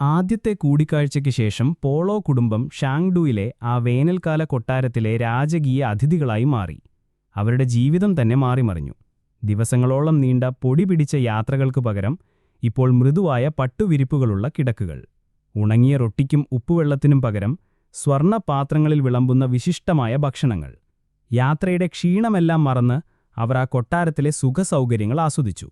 ആദ്യത്തെ കൂടിക്കാഴ്ചയ്ക്ക് ശേഷം പോളോ കുടുംബം ഷാങ്ഡുയിലെ ആ വേനൽക്കാല കൊട്ടാരത്തിലെ രാജകീയ അതിഥികളായി മാറി. അവരുടെ ജീവിതം തന്നെ മാറിമറിഞ്ഞു. ദിവസങ്ങളോളം നീണ്ട പൊടി പിടിച്ച യാത്രകൾക്ക് പകരം ഇപ്പോൾ മൃദുവായ പട്ടുവിരിപ്പുകളുള്ള കിടക്കുകൾ, ഉണങ്ങിയ റൊട്ടിക്കും ഉപ്പുവെള്ളത്തിനും പകരം സ്വർണ്ണ പാത്രങ്ങളിൽ വിളമ്പുന്ന വിശിഷ്ടമായ ഭക്ഷണങ്ങൾ. യാത്രയുടെ ക്ഷീണമെല്ലാം മറന്ന് അവർ ആ കൊട്ടാരത്തിലെ സുഖസൗകര്യങ്ങൾ ആസ്വദിച്ചു.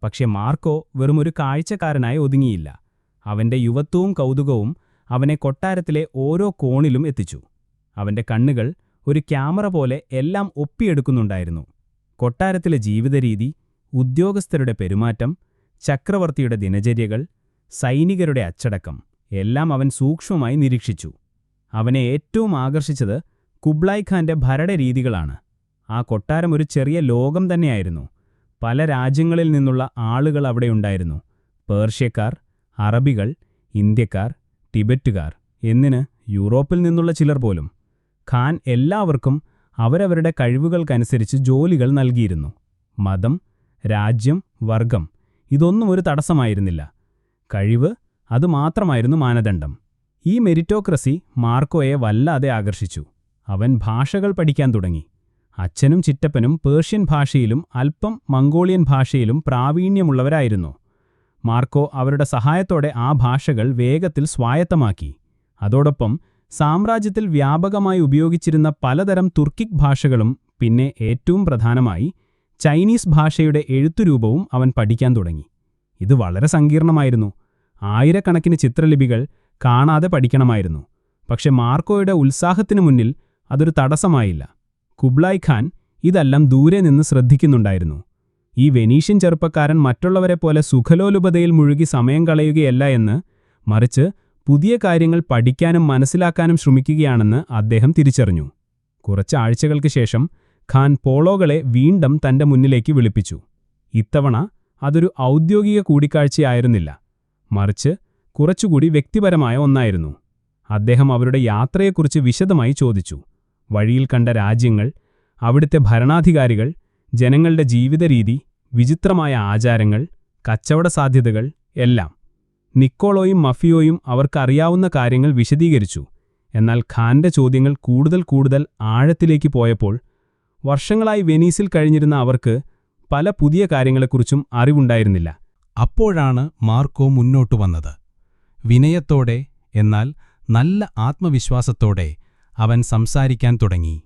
പക്ഷെ മാർക്കോ വെറുമൊരു കാഴ്ചക്കാരനായി ഒതുങ്ങിയില്ല. അവന്റെ യുവത്വവും കൗതുകവും അവനെ കൊട്ടാരത്തിലെ ഓരോ കോണിലും എത്തിച്ചു. അവന്റെ കണ്ണുകൾ ഒരു ക്യാമറ പോലെ എല്ലാം ഒപ്പിയെടുക്കുന്നുണ്ടായിരുന്നു. കൊട്ടാരത്തിലെ ജീവിതരീതി, ഉദ്യോഗസ്ഥരുടെ പെരുമാറ്റം, ചക്രവർത്തിയുടെ ദിനചര്യകൾ, സൈനികരുടെ അച്ചടക്കം എല്ലാം അവൻ സൂക്ഷ്മമായി നിരീക്ഷിച്ചു. അവനെ ഏറ്റവും ആകർഷിച്ചത് കുബ്ലായ് ഖാന്റെ ഭരണരീതികളാണ്. ആ കൊട്ടാരം ഒരു ചെറിയ ലോകം തന്നെയായിരുന്നു. പല രാജ്യങ്ങളിൽ നിന്നുള്ള ആളുകൾ അവിടെയുണ്ടായിരുന്നു. പേർഷ്യക്കാർ, അറബികൾ, ഇന്ത്യക്കാർ, ടിബറ്റുകാർ, എന്നിന് യൂറോപ്പിൽ നിന്നുള്ള ചിലർ പോലും. ഖാൻ എല്ലാവർക്കും അവരവരുടെ കഴിവുകൾക്കനുസരിച്ച് ജോലികൾ നൽകിയിരുന്നു. മതം, രാജ്യം, വർഗം ഇതൊന്നും ഒരു തടസ്സമായിരുന്നില്ല. കഴിവ് അതുമാത്രമായിരുന്നു മാനദണ്ഡം. ഈ മെരിറ്റോക്രസി മാർക്കോയെ വല്ലാതെ ആകർഷിച്ചു. അവൻ ഭാഷകൾ പഠിക്കാൻ തുടങ്ങി. അച്ഛനും ചിറ്റപ്പനും പേർഷ്യൻ ഭാഷയിലും അല്പം മംഗോളിയൻ ഭാഷയിലും പ്രാവീണ്യമുള്ളവരായിരുന്നു. മാർക്കോ അവരുടെ സഹായത്തോടെ ആ ഭാഷകൾ വേഗത്തിൽ സ്വായത്തമാക്കി. അതോടൊപ്പം സാമ്രാജ്യത്തിൽ വ്യാപകമായി ഉപയോഗിച്ചിരുന്ന പലതരം തുർക്കിക് ഭാഷകളും പിന്നെ ഏറ്റവും പ്രധാനമായി ചൈനീസ് ഭാഷയുടെ എഴുത്തുരൂപവും അവൻ പഠിക്കാൻ തുടങ്ങി. ഇത് വളരെ സങ്കീർണമായിരുന്നു. ആയിരക്കണക്കിന് ചിത്രലിപികൾ കാണാതെ പഠിക്കണമായിരുന്നു. പക്ഷെ മാർക്കോയുടെ ഉത്സാഹത്തിനു മുന്നിൽ അതൊരു തടസ്സമായില്ല. കുബ്ലായ് ഖാൻ ഇതെല്ലാം ദൂരെ നിന്ന് ശ്രദ്ധിക്കുന്നുണ്ടായിരുന്നു. ഈ വെനീഷ്യൻ ചെറുപ്പക്കാരൻ മറ്റുള്ളവരെപ്പോലെ സുഖലോലുപതയിൽ മുഴുകി സമയം കളയുകയല്ല എന്ന്, മറിച്ച് പുതിയ കാര്യങ്ങൾ പഠിക്കാനും മനസ്സിലാക്കാനും ശ്രമിക്കുകയാണെന്ന് അദ്ദേഹം തിരിച്ചറിഞ്ഞു. കുറച്ച് ആഴ്ചകൾക്ക് ശേഷം ഖാൻ പോളോകളെ വീണ്ടും തന്റെ മുന്നിലേക്ക് വിളിപ്പിച്ചു. ഇത്തവണ അതൊരു ഔദ്യോഗിക കൂടിക്കാഴ്ചയായിരുന്നില്ല, മറിച്ച് കുറച്ചുകൂടി വ്യക്തിപരമായ ഒന്നായിരുന്നു. അദ്ദേഹം അവരുടെ യാത്രയെക്കുറിച്ച് വിശദമായി ചോദിച്ചു. വഴിയിൽ കണ്ട രാജ്യങ്ങൾ, അവിടുത്തെ ഭരണാധികാരികൾ, ജനങ്ങളുടെ ജീവിതരീതി, വിചിത്രമായ ആചാരങ്ങൾ, കച്ചവട സാധ്യതകൾ എല്ലാം. നിക്കോളോയും മഫിയോയും അവർക്കറിയാവുന്ന കാര്യങ്ങൾ വിശദീകരിച്ചു. എന്നാൽ ഖാന്റെ ചോദ്യങ്ങൾ കൂടുതൽ ആഴത്തിലേക്ക് പോയപ്പോൾ വർഷങ്ങളായി വെനീസിൽ കഴിഞ്ഞിരുന്ന അവർക്ക് പല പുതിയ കാര്യങ്ങളെക്കുറിച്ചും അറിവുണ്ടായിരുന്നില്ല. അപ്പോഴാണ് മാർക്കോ മുന്നോട്ടു വന്നത്. വിനയത്തോടെ, എന്നാൽ നല്ല ആത്മവിശ്വാസത്തോടെ അവൻ സംസാരിക്കാൻ തുടങ്ങി.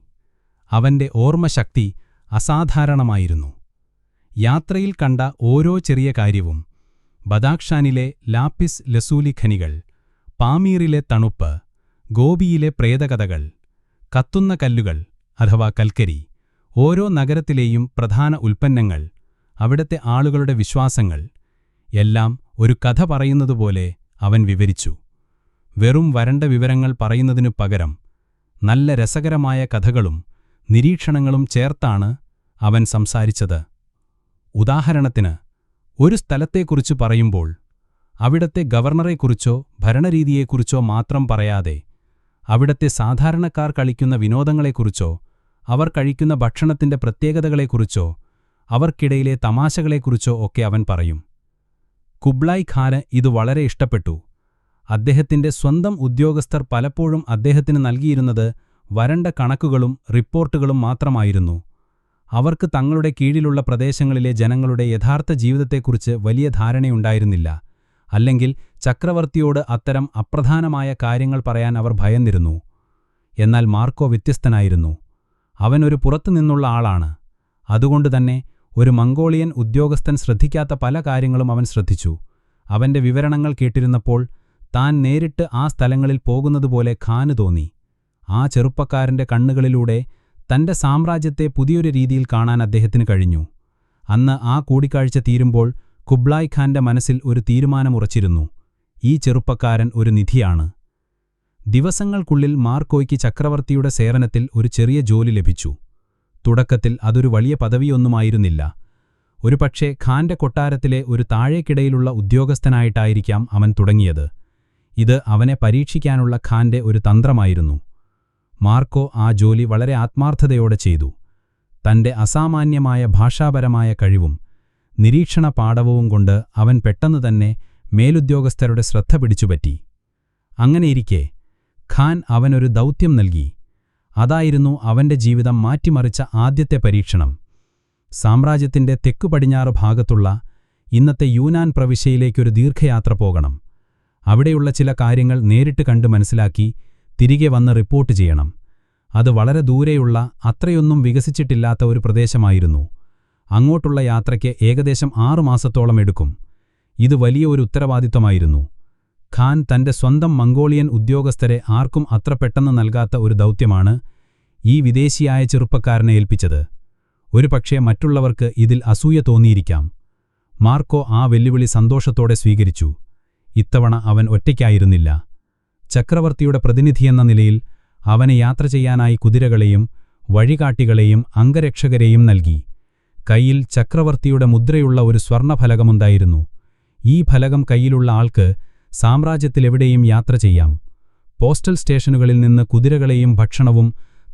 അവന്റെ ഓർമ്മശക്തി അസാധാരണമായിരുന്നു. യാത്രയിൽ കണ്ട ഓരോ ചെറിയ കാര്യവും, ബദാഖ്ഷാനിലെ ലാപ്പിസ് ലസൂലി ഖനികൾ, പാമീറിലെ തണുപ്പ്, ഗോപിയിലെ പ്രേതകഥകൾ, കത്തുന്ന കല്ലുകൾ അഥവാ കൽക്കരി, ഓരോ നഗരത്തിലെയും പ്രധാന ഉൽപ്പന്നങ്ങൾ, അവിടത്തെ ആളുകളുടെ വിശ്വാസങ്ങൾ എല്ലാം ഒരു കഥ പറയുന്നതുപോലെ അവൻ വിവരിച്ചു. വെറും വരണ്ട വിവരങ്ങൾ പറയുന്നതിനു പകരം നല്ല രസകരമായ കഥകളും നിരീക്ഷണങ്ങളും ചേർത്താണ് അവൻ സംസാരിച്ചത്. ഉദാഹരണത്തിന്, ഒരു സ്ഥലത്തെക്കുറിച്ച് പറയുമ്പോൾ അവിടത്തെ ഗവർണറെക്കുറിച്ചോ ഭരണരീതിയെക്കുറിച്ചോ മാത്രം പറയാതെ അവിടത്തെ സാധാരണക്കാർ കളിക്കുന്ന വിനോദങ്ങളെക്കുറിച്ചോ അവർ കഴിക്കുന്ന ഭക്ഷണത്തിന്റെ പ്രത്യേകതകളെക്കുറിച്ചോ അവർക്കിടയിലെ തമാശകളെക്കുറിച്ചോ ഒക്കെ അവൻ പറയും. കുബ്ലായ് ഖാന് ഇത് വളരെ ഇഷ്ടപ്പെട്ടു. അദ്ദേഹത്തിന്റെ സ്വന്തം ഉദ്യോഗസ്ഥർ പലപ്പോഴും അദ്ദേഹത്തിന് നൽകിയിരുന്നത് വരണ്ട കണക്കുകളും റിപ്പോർട്ടുകളും മാത്രമായിരുന്നു. അവർക്ക് തങ്ങളുടെ കീഴിലുള്ള പ്രദേശങ്ങളിലെ ജനങ്ങളുടെ യഥാർത്ഥ ജീവിതത്തെക്കുറിച്ച് വലിയ ധാരണയുണ്ടായിരുന്നില്ല. അല്ലെങ്കിൽ ചക്രവർത്തിയോട് അത്തരം അപ്രധാനമായ കാര്യങ്ങൾ പറയാൻ അവർ ഭയന്നിരുന്നു. എന്നാൽ മാർക്കോ വ്യത്യസ്തനായിരുന്നു. അവൻ ഒരു പുറത്തുനിന്നുള്ള ആളാണ്. അതുകൊണ്ടുതന്നെ ഒരു മംഗോളിയൻ ഉദ്യോഗസ്ഥൻ ശ്രദ്ധിക്കാത്ത പല കാര്യങ്ങളും അവൻ ശ്രദ്ധിച്ചു. അവന്റെ വിവരണങ്ങൾ കേട്ടിരുന്നപ്പോൾ താൻ നേരിട്ട് ആ സ്ഥലങ്ങളിൽ പോകുന്നതുപോലെ ഖാന് തോന്നി. ആ ചെറുപ്പക്കാരന്റെ കണ്ണുകളിലൂടെ തന്റെ സാമ്രാജ്യത്തെ പുതിയൊരു രീതിയിൽ കാണാൻ അദ്ദേഹത്തിന് കഴിഞ്ഞു. അന്ന് ആ കൂടിക്കാഴ്ച തീരുമ്പോൾ കുബ്ലായ് ഖാന്റെ മനസ്സിൽ ഒരു തീരുമാനമുറച്ചിരുന്നു. ഈ ചെറുപ്പക്കാരൻ ഒരു നിധിയാണ്. ദിവസങ്ങൾക്കുള്ളിൽ മാർക്കോയ്ക്ക് ചക്രവർത്തിയുടെ സേവനത്തിൽ ഒരു ചെറിയ ജോലി ലഭിച്ചു. തുടക്കത്തിൽ അതൊരു വലിയ പദവിയൊന്നുമായിരുന്നില്ല. ഒരുപക്ഷെ ഖാന്റെ കൊട്ടാരത്തിലെ ഒരു താഴേക്കിടയിലുള്ള ഉദ്യോഗസ്ഥനായിട്ടായിരിക്കാം അവൻ തുടങ്ങിയത്. ഇത് അവനെ പരീക്ഷിക്കാനുള്ള ഖാന്റെ ഒരു തന്ത്രമായിരുന്നു. മാർക്കോ ആ ജോലി വളരെ ആത്മാർത്ഥതയോടെ ചെയ്തു. തന്റെ അസാമാന്യമായ ഭാഷാപരമായ കഴിവും നിരീക്ഷണ പാടവവും കൊണ്ട് അവൻ പെട്ടെന്ന് തന്നെ മേലുദ്യോഗസ്ഥരുടെ ശ്രദ്ധ പിടിച്ചുപറ്റി. അങ്ങനെയിരിക്കെ ഖാൻ അവനൊരു ദൗത്യം നൽകി. അതായിരുന്നു അവന്റെ ജീവിതം മാറ്റിമറിച്ച ആദ്യത്തെ പരീക്ഷണം. സാമ്രാജ്യത്തിന്റെ തെക്കുപടിഞ്ഞാറ് ഭാഗത്തുള്ള ഇന്നത്തെ യൂനാൻ പ്രവിശ്യയിലേക്കൊരു ദീർഘയാത്ര പോകണം. അവിടെയുള്ള ചില കാര്യങ്ങൾ നേരിട്ട് കണ്ട് മനസ്സിലാക്കി തിരികെ വന്ന് റിപ്പോർട്ട് ചെയ്യണം. അത് വളരെ ദൂരെയുള്ള, അത്രയൊന്നും വികസിച്ചിട്ടില്ലാത്ത ഒരു പ്രദേശമായിരുന്നു. അങ്ങോട്ടുള്ള യാത്രയ്ക്ക് ഏകദേശം 6 മാസത്തോളം എടുക്കും. ഇത് വലിയ ഒരു ഉത്തരവാദിത്തമായിരുന്നു. ഖാൻ തന്റെ സ്വന്തം മംഗോളിയൻ ഉദ്യോഗസ്ഥരെ ആർക്കും അത്ര പെട്ടെന്ന് നൽകാത്ത ഒരു ദൗത്യമാണ് ഈ വിദേശിയായ ചെറുപ്പക്കാരനെ ഏൽപ്പിച്ചത്. ഒരുപക്ഷേ മറ്റുള്ളവർക്ക് ഇതിൽ അസൂയ തോന്നിയിരിക്കാം. മാർക്കോ ആ വെല്ലുവിളി സന്തോഷത്തോടെ സ്വീകരിച്ചു. ഇത്തവണ അവൻ ഒറ്റയ്ക്കായിരുന്നില്ല. ചക്രവർത്തിയുടെ പ്രതിനിധിയെന്ന നിലയിൽ അവന് യാത്ര ചെയ്യാനായി കുതിരകളെയും വഴികാട്ടികളെയും അംഗരക്ഷകരെയും നൽകി. കയ്യിൽ ചക്രവർത്തിയുടെ മുദ്രയുള്ള ഒരു സ്വർണഫലകമുണ്ടായിരുന്നു. ഈ ഫലകം കയ്യിലുള്ള ആൾക്ക് സാമ്രാജ്യത്തിലെവിടെയും യാത്ര ചെയ്യാം. പോസ്റ്റൽ സ്റ്റേഷനുകളിൽ നിന്ന് കുതിരകളെയും ഭക്ഷണവും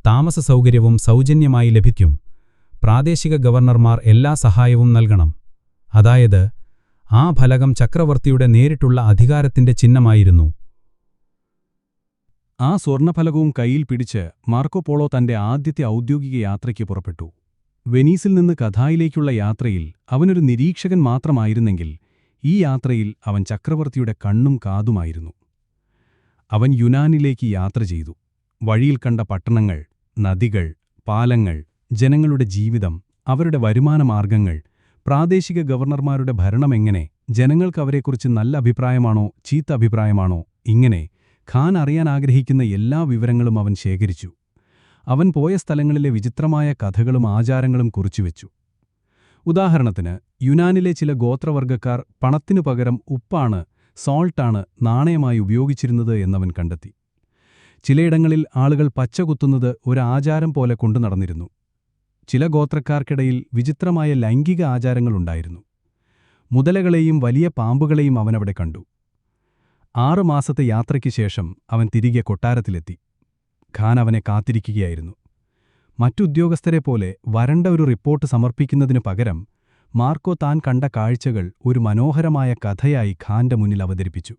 താമസസൗകര്യവും സൗജന്യമായി ലഭിക്കും. പ്രാദേശിക ഗവർണർമാർ എല്ലാ സഹായവും നൽകണം. അതായത്, ആ ഫലകം ചക്രവർത്തിയുടെ നേരിട്ടുള്ള അധികാരത്തിന്റെ ചിഹ്നമായിരുന്നു. ആ സ്വർണഫലകവും കയ്യിൽ പിടിച്ച് മാർക്കോ പോളോ തന്റെ ആദ്യത്തെ ഔദ്യോഗിക യാത്രയ്ക്ക് പുറപ്പെട്ടു. വെനീസിൽ നിന്ന് കഥായിലേക്കുള്ള യാത്രയിൽ അവനൊരു നിരീക്ഷകൻ മാത്രമായിരുന്നെങ്കിൽ ഈ യാത്രയിൽ അവൻ ചക്രവർത്തിയുടെ കണ്ണും കാതുമായിരുന്നു. അവൻ യുനാനിലേക്ക് യാത്ര ചെയ്തു. വഴിയിൽ കണ്ട പട്ടണങ്ങൾ, നദികൾ, പാലങ്ങൾ, ജനങ്ങളുടെ ജീവിതം, അവരുടെ വരുമാനമാർഗങ്ങൾ, പ്രാദേശിക ഗവർണർമാരുടെ ഭരണമെങ്ങനെ, ജനങ്ങൾക്ക് അവരെക്കുറിച്ച് നല്ല അഭിപ്രായമാണോ ചീത്ത അഭിപ്രായമാണോ, ഇങ്ങനെ ഖാൻ അറിയാൻ ആഗ്രഹിക്കുന്ന എല്ലാ വിവരങ്ങളും അവൻ ശേഖരിച്ചു. അവൻ പോയ സ്ഥലങ്ങളിലെ വിചിത്രമായ കഥകളും ആചാരങ്ങളും കുറിച്ചുവെച്ചു. ഉദാഹരണത്തിന്, യുനാനിലെ ചില ഗോത്രവർഗ്ഗക്കാർ പണത്തിനു പകരം ഉപ്പാണ്, സോൾട്ടാണ് നാണയമായി ഉപയോഗിച്ചിരുന്നത് എന്നവൻ കണ്ടെത്തി. ചിലയിടങ്ങളിൽ ആളുകൾ പച്ച കുത്തുന്നത് ഒരു ആചാരം പോലെ കൊണ്ടു നടന്നിരുന്നു. ചില ഗോത്രക്കാർക്കിടയിൽ വിചിത്രമായ ലൈംഗിക ആചാരങ്ങളുണ്ടായിരുന്നു. മുതലകളെയും വലിയ പാമ്പുകളെയും അവനവിടെ കണ്ടു. 6 മാസത്തെ യാത്രയ്ക്ക് ശേഷം അവൻ തിരികെ കൊട്ടാരത്തിലെത്തി. ഖാൻ അവനെ കാത്തിരിക്കുകയായിരുന്നു. മറ്റുദ്യോഗസ്ഥരെപ്പോലെ വരണ്ട ഒരു റിപ്പോർട്ട് സമർപ്പിക്കുന്നതിനു പകരം മാർക്കോ താൻ കണ്ട കാഴ്ചകൾ ഒരു മനോഹരമായ കഥയായി ഖാന്റെ മുന്നിൽ അവതരിപ്പിച്ചു.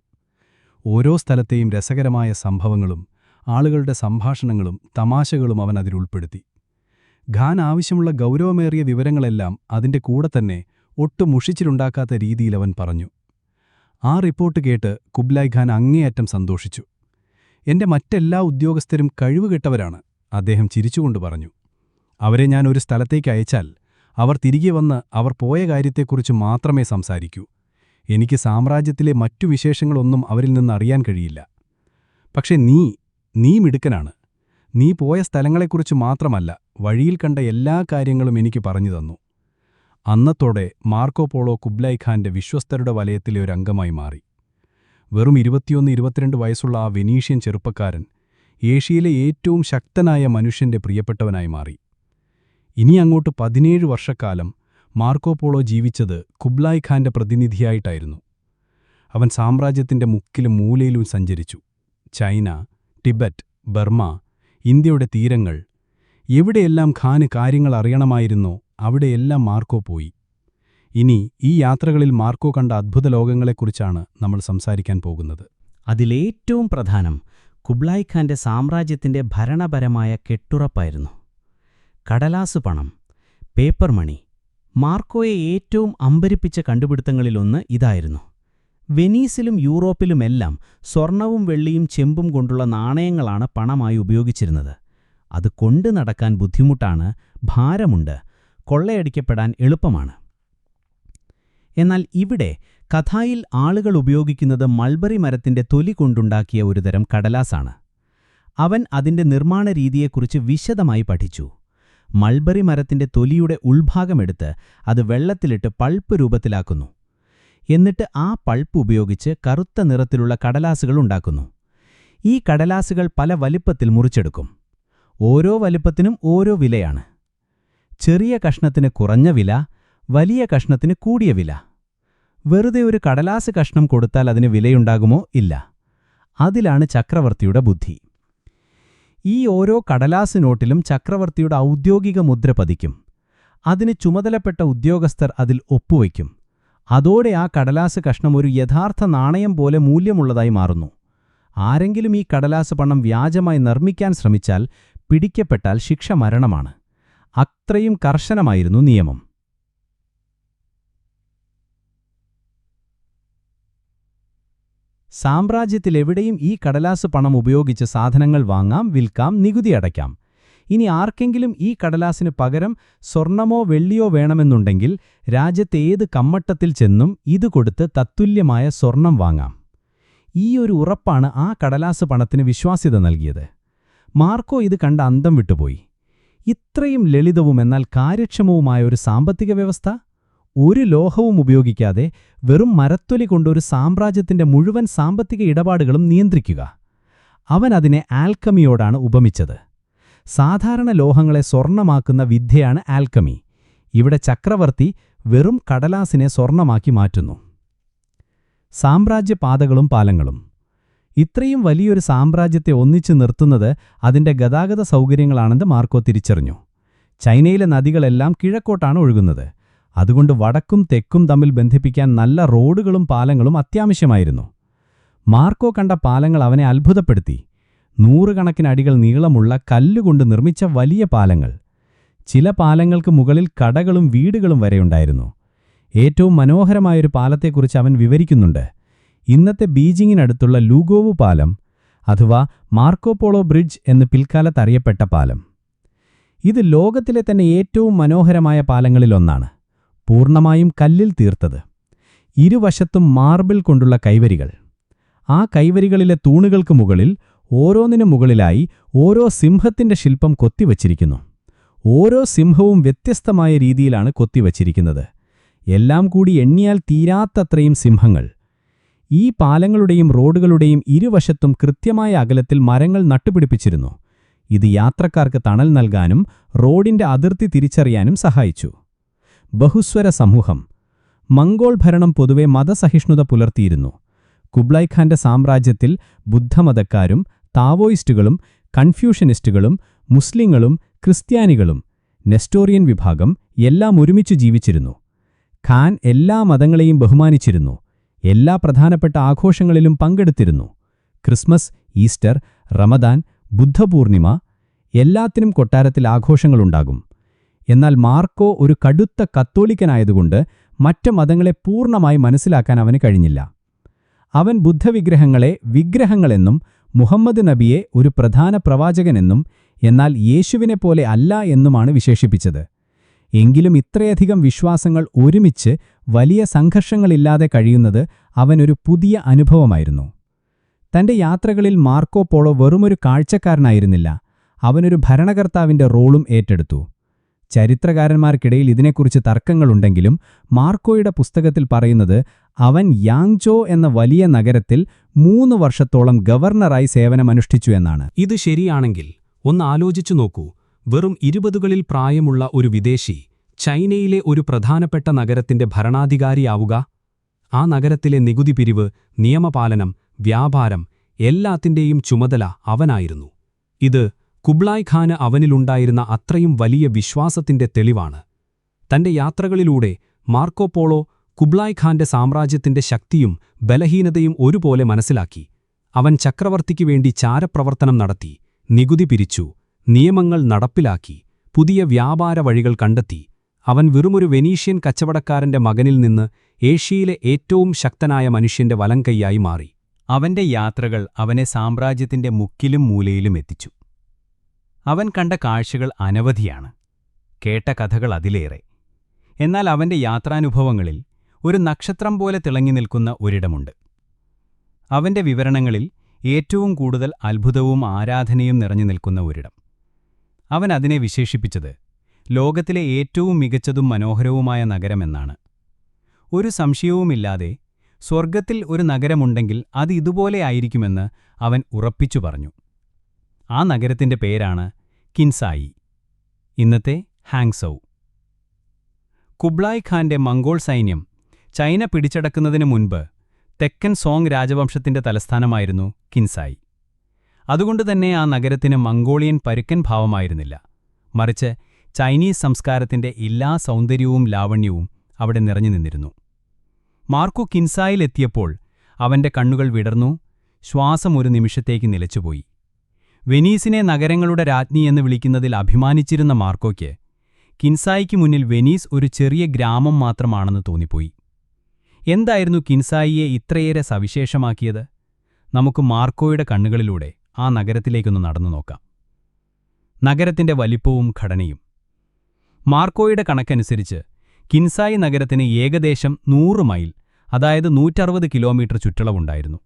ഓരോ സ്ഥലത്തെയും രസകരമായ സംഭവങ്ങളും ആളുകളുടെ സംഭാഷണങ്ങളും തമാശകളും അവൻ അതിലുൾപ്പെടുത്തി. ഖാൻ ആവശ്യമുള്ള ഗൗരവമേറിയ വിവരങ്ങളെല്ലാം അതിന്റെ കൂടെ തന്നെ ഒട്ടും മുഷിച്ചിലുണ്ടാക്കാത്ത രീതിയിൽ അവൻ പറഞ്ഞു. ആ റിപ്പോർട്ട് കേട്ട് കുബ്ലായ് ഖാൻ അങ്ങേയറ്റം സന്തോഷിച്ചു. എന്റെ മറ്റെല്ലാ ഉദ്യോഗസ്ഥരും കഴിവുകെട്ടവരാണ്, അദ്ദേഹം ചിരിച്ചുകൊണ്ട് പറഞ്ഞു. അവരെ ഞാൻ ഒരു സ്ഥലത്തേക്ക് അയച്ചാൽ അവർ തിരികെ വന്ന് അവർ പോയ കാര്യത്തെക്കുറിച്ച് മാത്രമേ സംസാരിക്കൂ. എനിക്ക് സാമ്രാജ്യത്തിലെ മറ്റു വിശേഷങ്ങളൊന്നും അവരിൽ നിന്ന് അറിയാൻ കഴിയില്ല. പക്ഷെ നീ മിടുക്കനാണ്. നീ പോയ സ്ഥലങ്ങളെക്കുറിച്ച് മാത്രമല്ല, വഴിയിൽ കണ്ട എല്ലാ കാര്യങ്ങളും എനിക്ക് പറഞ്ഞു തന്നു. അന്നത്തോടെ മാർക്കോ പോളോ കുബ്ലായ് ഖാന്റെ വിശ്വസ്തരുടെ വലയത്തിലെ ഒരു അംഗമായി മാറി. വെറും 21-22 വയസ്സുള്ള ആ വെനീഷ്യൻ ചെറുപ്പക്കാരൻ ഏഷ്യയിലെ ഏറ്റവും ശക്തനായ മനുഷ്യന്റെ പ്രിയപ്പെട്ടവനായി മാറി. ഇനി അങ്ങോട്ട് 17 വർഷക്കാലം മാർക്കോ പോളോ ജീവിച്ചത് കുബ്ലായ് ഖാന്റെ പ്രതിനിധിയായിട്ടായിരുന്നു. അവൻ സാമ്രാജ്യത്തിന്റെ മുക്കിലും മൂലയിലും സഞ്ചരിച്ചു. ചൈന, ടിബറ്റ്, ബർമ, ഇന്ത്യയുടെ തീരങ്ങൾ, എവിടെയെല്ലാം ഖാന് കാര്യങ്ങൾ അറിയണമായിരുന്നോ അവിടെയെല്ലാം മാർക്കോ പോയി. ഇനി ഈ യാത്രകളിൽ മാർക്കോ കണ്ട അദ്ഭുത ലോകങ്ങളെക്കുറിച്ചാണ് നമ്മൾ സംസാരിക്കാൻ പോകുന്നത്. അതിലേറ്റവും പ്രധാനം കുബ്ലായ് ഖാന്റെ സാമ്രാജ്യത്തിന്റെ ഭരണപരമായ കെട്ടുറപ്പായിരുന്നു. കടലാസു പണം, പേപ്പർ മണി. മാർക്കോയെ ഏറ്റവും അമ്പരിപ്പിച്ച കണ്ടുപിടുത്തങ്ങളിലൊന്ന് ഇതായിരുന്നു. വെനീസിലും യൂറോപ്പിലുമെല്ലാം സ്വർണവും വെള്ളിയും ചെമ്പും കൊണ്ടുള്ള നാണയങ്ങളാണ് പണമായി ഉപയോഗിച്ചിരുന്നത്. അത് കൊണ്ടു നടക്കാൻ ബുദ്ധിമുട്ടാണ്, ഭാരമുണ്ട്, കൊള്ളയടിക്കപ്പെടാൻ എളുപ്പമാണ്. എന്നാൽ ഇവിടെ കഥായിൽ ആളുകൾ ഉപയോഗിക്കുന്നത് മൾബറി മരത്തിന്റെ തൊലി കൊണ്ടുണ്ടാക്കിയ ഒരുതരം കടലാസാണ്. അവൻ അതിന്റെ നിർമ്മാണ രീതിയെക്കുറിച്ച് വിശദമായി പഠിച്ചു. മൾബറി മരത്തിന്റെ തൊലിയുടെ ഉൾഭാഗമെടുത്ത് അത് വെള്ളത്തിലിട്ട് പൾപ്പ് രൂപത്തിലാക്കുന്നു. എന്നിട്ട് ആ പൾപ്പ് ഉപയോഗിച്ച് കറുത്ത നിറത്തിലുള്ള കടലാസുകൾ ഉണ്ടാക്കുന്നു. ഈ കടലാസുകൾ പല വലിപ്പത്തിൽ മുറിച്ചെടുക്കും. ഓരോ വലിപ്പത്തിനും ഓരോ വിലയാണ്. ചെറിയ കഷ്ണത്തിന് കുറഞ്ഞ വില, വലിയ കഷ്ണത്തിന് കൂടിയ വില. വെറുതെ ഒരു കടലാസ് കഷ്ണം കൊടുത്താൽ അതിന് വിലയുണ്ടാകുമോ? ഇല്ല. അതിലാണ് ചക്രവർത്തിയുടെ ബുദ്ധി. ഈ ഓരോ കടലാസ് നോട്ടിലും ചക്രവർത്തിയുടെ ഔദ്യോഗിക മുദ്ര പതിക്കും. അതിന് ചുമതലപ്പെട്ട ഉദ്യോഗസ്ഥർ അതിൽ ഒപ്പുവയ്ക്കും. അതോടെ ആ കടലാസ് കഷ്ണം ഒരു യഥാർത്ഥ നാണയം പോലെ മൂല്യമുള്ളതായി മാറുന്നു. ആരെങ്കിലും ഈ കടലാസ് പണം വ്യാജമായി നിർമ്മിക്കാൻ ശ്രമിച്ചാൽ പിടിക്കപ്പെട്ടാൽ ശിക്ഷ മരണമാണ്. അത്രയും കർശനമായിരുന്നു നിയമം. സാമ്രാജ്യത്തിലെവിടെയും ഈ കടലാസ് പണം ഉപയോഗിച്ച് സാധനങ്ങൾ വാങ്ങാം, വിൽക്കാം, നികുതി അടയ്ക്കാം. ഇനി ആർക്കെങ്കിലും ഈ കടലാസിന് പകരം സ്വർണമോ വെള്ളിയോ വേണമെന്നുണ്ടെങ്കിൽ രാജ്യത്തെ ഏത് കമ്മട്ടത്തിൽ ചെന്നും ഇത് കൊടുത്ത് തത്തുല്യമായ സ്വർണം വാങ്ങാം. ഈ ഒരു ഉറപ്പാണ് ആ കടലാസ് പണത്തിന് വിശ്വാസ്യത നൽകിയത്. മാർക്കോ ഇത് കണ്ട അന്തം വിട്ടുപോയി. ഇത്രയും ലളിതവും എന്നാൽ കാര്യക്ഷമവുമായ ഒരു സാമ്പത്തിക വ്യവസ്ഥ, ഒരു ലോഹവും ഉപയോഗിക്കാതെ വെറും മരത്തൊലി കൊണ്ടൊരു സാമ്രാജ്യത്തിന്റെ മുഴുവൻ സാമ്പത്തിക ഇടപാടുകളും നിയന്ത്രിക്കുക. അവൻ അതിനെ ആൽക്കമിയോടാണ് ഉപമിച്ചത്. സാധാരണ ലോഹങ്ങളെ സ്വർണമാക്കുന്ന വിദ്യയാണ് ആൽക്കമി. ഇവിടെ ചക്രവർത്തി വെറും കടലാസിനെ സ്വർണമാക്കി മാറ്റുന്നു. സാമ്രാജ്യപാതകളും പാലങ്ങളും. ഇത്രയും വലിയൊരു സാമ്രാജ്യത്തെ ഒന്നിച്ചു നിർത്തുന്നത് അതിന്റെ ഗതാഗത സൗകര്യങ്ങളാണെന്ന് മാർക്കോ തിരിച്ചറിഞ്ഞു. ചൈനയിലെ നദികളെല്ലാം കിഴക്കോട്ടാണ് ഒഴുകുന്നത്. അതുകൊണ്ട് വടക്കും തെക്കും തമ്മിൽ ബന്ധിപ്പിക്കാൻ നല്ല റോഡുകളും പാലങ്ങളും അത്യാവശ്യമായിരുന്നു. മാർക്കോ കണ്ട പാലങ്ങൾ അവനെ അത്ഭുതപ്പെടുത്തി. 100 കണക്കിന് അടികൾ നീളമുള്ള കല്ലുകൊണ്ട് നിർമ്മിച്ച വലിയ പാലങ്ങൾ. ചില പാലങ്ങൾക്ക് മുകളിൽ കടകളും വീടുകളും വരെയുണ്ടായിരുന്നു. ഏറ്റവും മനോഹരമായൊരു പാലത്തെക്കുറിച്ച് അവൻ വിവരിക്കുന്നുണ്ട്. ഇന്നത്തെ ബീജിങ്ങിനടുത്തുള്ള ലൂഗോവു പാലം, അഥവാ മാർക്കോപോളോ ബ്രിഡ്ജ് എന്ന് പിൽക്കാലത്ത് അറിയപ്പെട്ട പാലം. ഇത് ലോകത്തിലെ തന്നെ ഏറ്റവും മനോഹരമായ പാലങ്ങളിലൊന്നാണ്. പൂർണ്ണമായും കല്ലിൽ തീർത്തത്. ഇരുവശത്തും മാർബിൾ കൊണ്ടുള്ള കൈവരികൾ. ആ കൈവരികളിലെ തൂണുകൾക്ക് മുകളിൽ ഓരോന്നിനു മുകളിലായി ഓരോ സിംഹത്തിന്റെ ശില്പം കൊത്തിവച്ചിരിക്കുന്നു. ഓരോ സിംഹവും വ്യത്യസ്തമായ രീതിയിലാണ് കൊത്തിവച്ചിരിക്കുന്നത്. എല്ലാം കൂടി എണ്ണിയാൽ തീരാത്തത്രയും സിംഹങ്ങൾ. ഈ പാലങ്ങളുടെയും റോഡുകളുടെയും ഇരുവശത്തും കൃത്യമായ അകലത്തിൽ മരങ്ങൾ നട്ടുപിടിപ്പിച്ചിരുന്നു. ഇത് യാത്രക്കാർക്ക് തണൽ നൽകാനും റോഡിന്റെ അതിർത്തി തിരിച്ചറിയാനും സഹായിച്ചു. ബഹുസ്വര സമൂഹം. മംഗോൾ ഭരണം പൊതുവെ മതസഹിഷ്ണുത പുലർത്തിയിരുന്നു. കുബ്ലായ് ഖാന്റെ സാമ്രാജ്യത്തിൽ ബുദ്ധമതക്കാരും താവോയിസ്റ്റുകളും കൺഫ്യൂഷനിസ്റ്റുകളും മുസ്ലിങ്ങളും ക്രിസ്ത്യാനികളും നെസ്റ്റോറിയൻ വിഭാഗം എല്ലാം ഒരുമിച്ചു ജീവിച്ചിരുന്നു. ഖാൻ എല്ലാ മതങ്ങളെയും ബഹുമാനിച്ചിരുന്നു. എല്ലാ പ്രധാനപ്പെട്ട ആഘോഷങ്ങളിലും പങ്കെടുത്തിരുന്നു. ക്രിസ്മസ്, ഈസ്റ്റർ, റമദാൻ, ബുദ്ധപൂർണിമ, എല്ലാത്തിനും കൊട്ടാരത്തിൽ ആഘോഷങ്ങളുണ്ടാകും. എന്നാൽ മാർക്കോ ഒരു കടുത്ത കത്തോലിക്കനായതുകൊണ്ട് മറ്റ് മതങ്ങളെ പൂർണ്ണമായി മനസ്സിലാക്കാൻ അവന് കഴിഞ്ഞില്ല. അവൻ ബുദ്ധവിഗ്രഹങ്ങളെ വിഗ്രഹങ്ങളെന്നും മുഹമ്മദ് നബിയെ ഒരു പ്രധാന പ്രവാചകനെന്നും എന്നാൽ യേശുവിനെപ്പോലെ അല്ല എന്നുമാണ് വിശേഷിപ്പിച്ചത്. എങ്കിലും ഇത്രയധികം വിശ്വാസങ്ങൾ ഒരുമിച്ച് വലിയ സംഘർഷങ്ങളില്ലാതെ കഴിയുന്നത് അവനൊരു പുതിയ അനുഭവമായിരുന്നു. തന്റെ യാത്രകളിൽ മാർക്കോ പോളോ വെറുമൊരു കാഴ്ചക്കാരനായിരുന്നില്ല, അവനൊരു ഭരണകർത്താവിന്റെ റോളും ഏറ്റെടുത്തു. ചരിത്രകാരന്മാർക്കിടയിൽ ഇതിനെക്കുറിച്ച് തർക്കങ്ങളുണ്ടെങ്കിലും മാർക്കോയുടെ പുസ്തകത്തിൽ പറയുന്നത് അവൻ യാങ്ചോ എന്ന വലിയ നഗരത്തിൽ 3 വർഷത്തോളം ഗവർണറായി സേവനമനുഷ്ഠിച്ചു എന്നാണ്. ഇത് ശരിയാണെങ്കിൽ ഒന്ന് ആലോചിച്ചു നോക്കൂ. വെറും 20കളിൽ പ്രായമുള്ള ഒരു വിദേശി ചൈനയിലെ ഒരു പ്രധാനപ്പെട്ട നഗരത്തിന്റെ ഭരണാധികാരിയാവുക. ആ നഗരത്തിലെ നികുതി പിരിവ്, നിയമപാലനം, വ്യാപാരം എല്ലാത്തിന്റെയും ചുമതല അവനായിരുന്നു. ഇത് കുബ്ലായ് ഖാന് അവനിലുണ്ടായിരുന്ന അത്രയും വലിയ വിശ്വാസത്തിന്റെ തെളിവാണ്. തന്റെ യാത്രകളിലൂടെ മാർക്കോ പോളോ കുബ്ലായ് ഖാന്റെ സാമ്രാജ്യത്തിന്റെ ശക്തിയും ബലഹീനതയും ഒരുപോലെ മനസ്സിലാക്കി. അവൻ ചക്രവർത്തിക്കു വേണ്ടി ചാരപ്രവർത്തനം നടത്തി, നികുതി പിരിച്ചു, നിയമങ്ങൾ നടപ്പിലാക്കി, പുതിയ വ്യാപാര വഴികൾ കണ്ടെത്തി. അവൻ വെറുമൊരു വെനീഷ്യൻ കച്ചവടക്കാരന്റെ മകനിൽ നിന്ന് ഏഷ്യയിലെ ഏറ്റവും ശക്തനായ മനുഷ്യന്റെ വലംകൈയായി മാറി. അവന്റെ യാത്രകൾ അവനെ സാമ്രാജ്യത്തിന്റെ മുക്കിലും മൂലയിലും എത്തിച്ചു. അവൻ കണ്ട കാഴ്ചകൾ അനവധിയാണ്, കേട്ട കഥകൾ അതിലേറെ. എന്നാൽ അവന്റെ യാത്രാനുഭവങ്ങളിൽ ഒരു നക്ഷത്രം പോലെ തിളങ്ങി നിൽക്കുന്ന ഒരിടമുണ്ട്. അവന്റെ വിവരണങ്ങളിൽ ഏറ്റവും കൂടുതൽ അത്ഭുതവും ആരാധനയും നിറഞ്ഞു നിൽക്കുന്ന ഒരിടം. അവൻ അതിനെ വിശേഷിപ്പിച്ചത് ലോകത്തിലെ ഏറ്റവും മികച്ചതും മനോഹരവുമായ നഗരമെന്നാണ്. ഒരു സംശയവുമില്ലാതെ സ്വർഗത്തിൽ ഒരു നഗരമുണ്ടെങ്കിൽ അത് ഇതുപോലെ ആയിരിക്കുമെന്ന് അവൻ ഉറപ്പിച്ചു പറഞ്ഞു. ആ നഗരത്തിന്റെ പേരാണ് കിൻസായി, ഇന്നത്തെ ഹാങ്സൗ. കുബ്ലായ് ഖാന്റെ മംഗോൾ സൈന്യം ചൈന പിടിച്ചടക്കുന്നതിനു മുൻപ് തെക്കൻ സോങ് രാജവംശത്തിന്റെ തലസ്ഥാനമായിരുന്നു കിൻസായി. അതുകൊണ്ടുതന്നെ ആ നഗരത്തിന് മംഗോളിയൻ പരുക്കൻ ഭാവമായിരുന്നില്ല, മറിച്ച് ചൈനീസ് സംസ്കാരത്തിന്റെ എല്ലാ സൗന്ദര്യവും ലാവണ്യവും അവിടെ നിറഞ്ഞു നിന്നിരുന്നു. മാർക്കോ കിൻസായിലെത്തിയപ്പോൾ അവന്റെ കണ്ണുകൾ വിടർന്നു, ശ്വാസം ഒരു നിമിഷത്തേക്ക് നിലച്ചുപോയി. വെനീസിനെ നഗരങ്ങളുടെ രാജ്ഞി എന്ന് വിളിക്കുന്നതിൽ അഭിമാനിച്ചിരുന്ന മാർക്കോയ്ക്ക് കിൻസായിക്ക് മുന്നിൽ വെനീസ് ഒരു ചെറിയ ഗ്രാമം മാത്രമാണെന്ന് തോന്നിപ്പോയി. എന്തായിരുന്നു കിൻസായിയെ ഇത്രയേറെ സവിശേഷമാക്കിയത്? നമുക്ക് മാർക്കോയുടെ കണ്ണുകളിലൂടെ ആ നഗരത്തിലേക്കൊന്ന് നടന്നു നോക്കാം. നഗരത്തിന്റെ വലിപ്പവും ഘടനയും. മാർക്കോയുടെ കണക്കനുസരിച്ച് കിൻസായി നഗരത്തിന് ഏകദേശം 100 മൈൽ, അതായത് 160 കിലോമീറ്റർ ചുറ്റളവുണ്ടായിരുന്നു.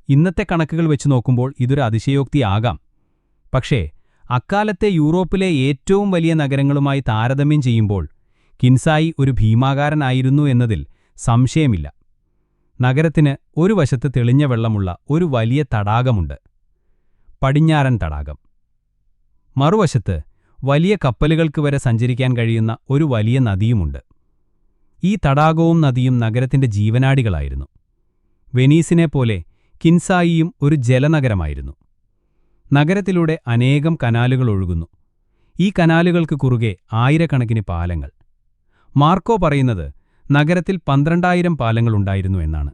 ഇന്നത്തെ കണക്കുകൾ വെച്ച് നോക്കുമ്പോൾ ഇതൊരു അതിശയോക്തിയാകാം. പക്ഷേ അക്കാലത്തെ യൂറോപ്പിലെ ഏറ്റവും വലിയ നഗരങ്ങളുമായി താരതമ്യം ചെയ്യുമ്പോൾ കിൻസായി ഒരു ഭീമാകാരനായിരുന്നു എന്നതിൽ സംശയമില്ല. നഗരത്തിന് ഒരു വശത്ത് തെളിഞ്ഞ വെള്ളമുള്ള ഒരു വലിയ തടാകമുണ്ട്, പടിഞ്ഞാറൻ തടാകം. മറുവശത്ത് വലിയ കപ്പലുകൾക്ക് വരെ സഞ്ചരിക്കാൻ കഴിയുന്ന ഒരു വലിയ നദിയുമുണ്ട്. ഈ തടാകവും നദിയും നഗരത്തിന്റെ ജീവനാഡികളായിരുന്നു. വെനീസിനെപ്പോലെ കിൻസായിയും ഒരു ജലനഗരമായിരുന്നു. നഗരത്തിലൂടെ അനേകം കനാലുകൾ ഒഴുകുന്നു. ഈ കനാലുകൾക്ക് കുറുകെ ആയിരക്കണക്കിന് പാലങ്ങൾ. മാർക്കോ പറയുന്നത് നഗരത്തിൽ 12,000 പാലങ്ങളുണ്ടായിരുന്നു എന്നാണ്.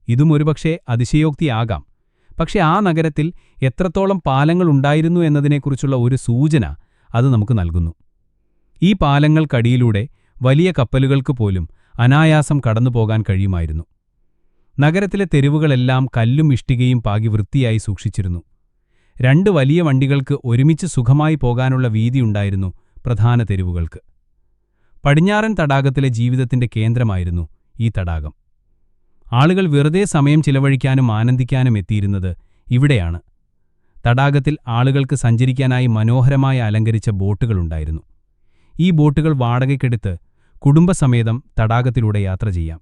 ഇതും ഒരുപക്ഷേ അതിശയോക്തിയാകാം. പക്ഷെ ആ നഗരത്തിൽ എത്രത്തോളം പാലങ്ങളുണ്ടായിരുന്നു എന്നതിനെക്കുറിച്ചുള്ള ഒരു സൂചന അത് നമുക്ക് നൽകുന്നു. ഈ പാലങ്ങൾക്കടിയിലൂടെ വലിയ കപ്പലുകൾക്ക് പോലും അനായാസം കടന്നുപോകാൻ കഴിയുമായിരുന്നു. നഗരത്തിലെ തെരുവുകളെല്ലാം കല്ലും ഇഷ്ടികയും പാകി വൃത്തിയായി സൂക്ഷിച്ചിരുന്നു. 2 വലിയ വണ്ടികൾക്ക് ഒരുമിച്ച് സുഖമായി പോകാനുള്ള വീതിയുണ്ടായിരുന്നു പ്രധാന തെരുവുകൾക്ക്. പടിഞ്ഞാറൻ തടാകത്തിലെ ജീവിതത്തിന്റെ കേന്ദ്രമായിരുന്നു ഈ തടാകം. ആളുകൾ വെറുതെ സമയം ചിലവഴിക്കാനും ആനന്ദിക്കാനും എത്തിയിരുന്നത് ഇവിടെയാണ്. തടാകത്തിൽ ആളുകൾക്ക് സഞ്ചരിക്കാനായി മനോഹരമായി അലങ്കരിച്ച ബോട്ടുകളുണ്ടായിരുന്നു. ഈ ബോട്ടുകൾ വാടകയ്ക്കെടുത്ത് കുടുംബസമേതം തടാകത്തിലൂടെ യാത്ര ചെയ്യാം.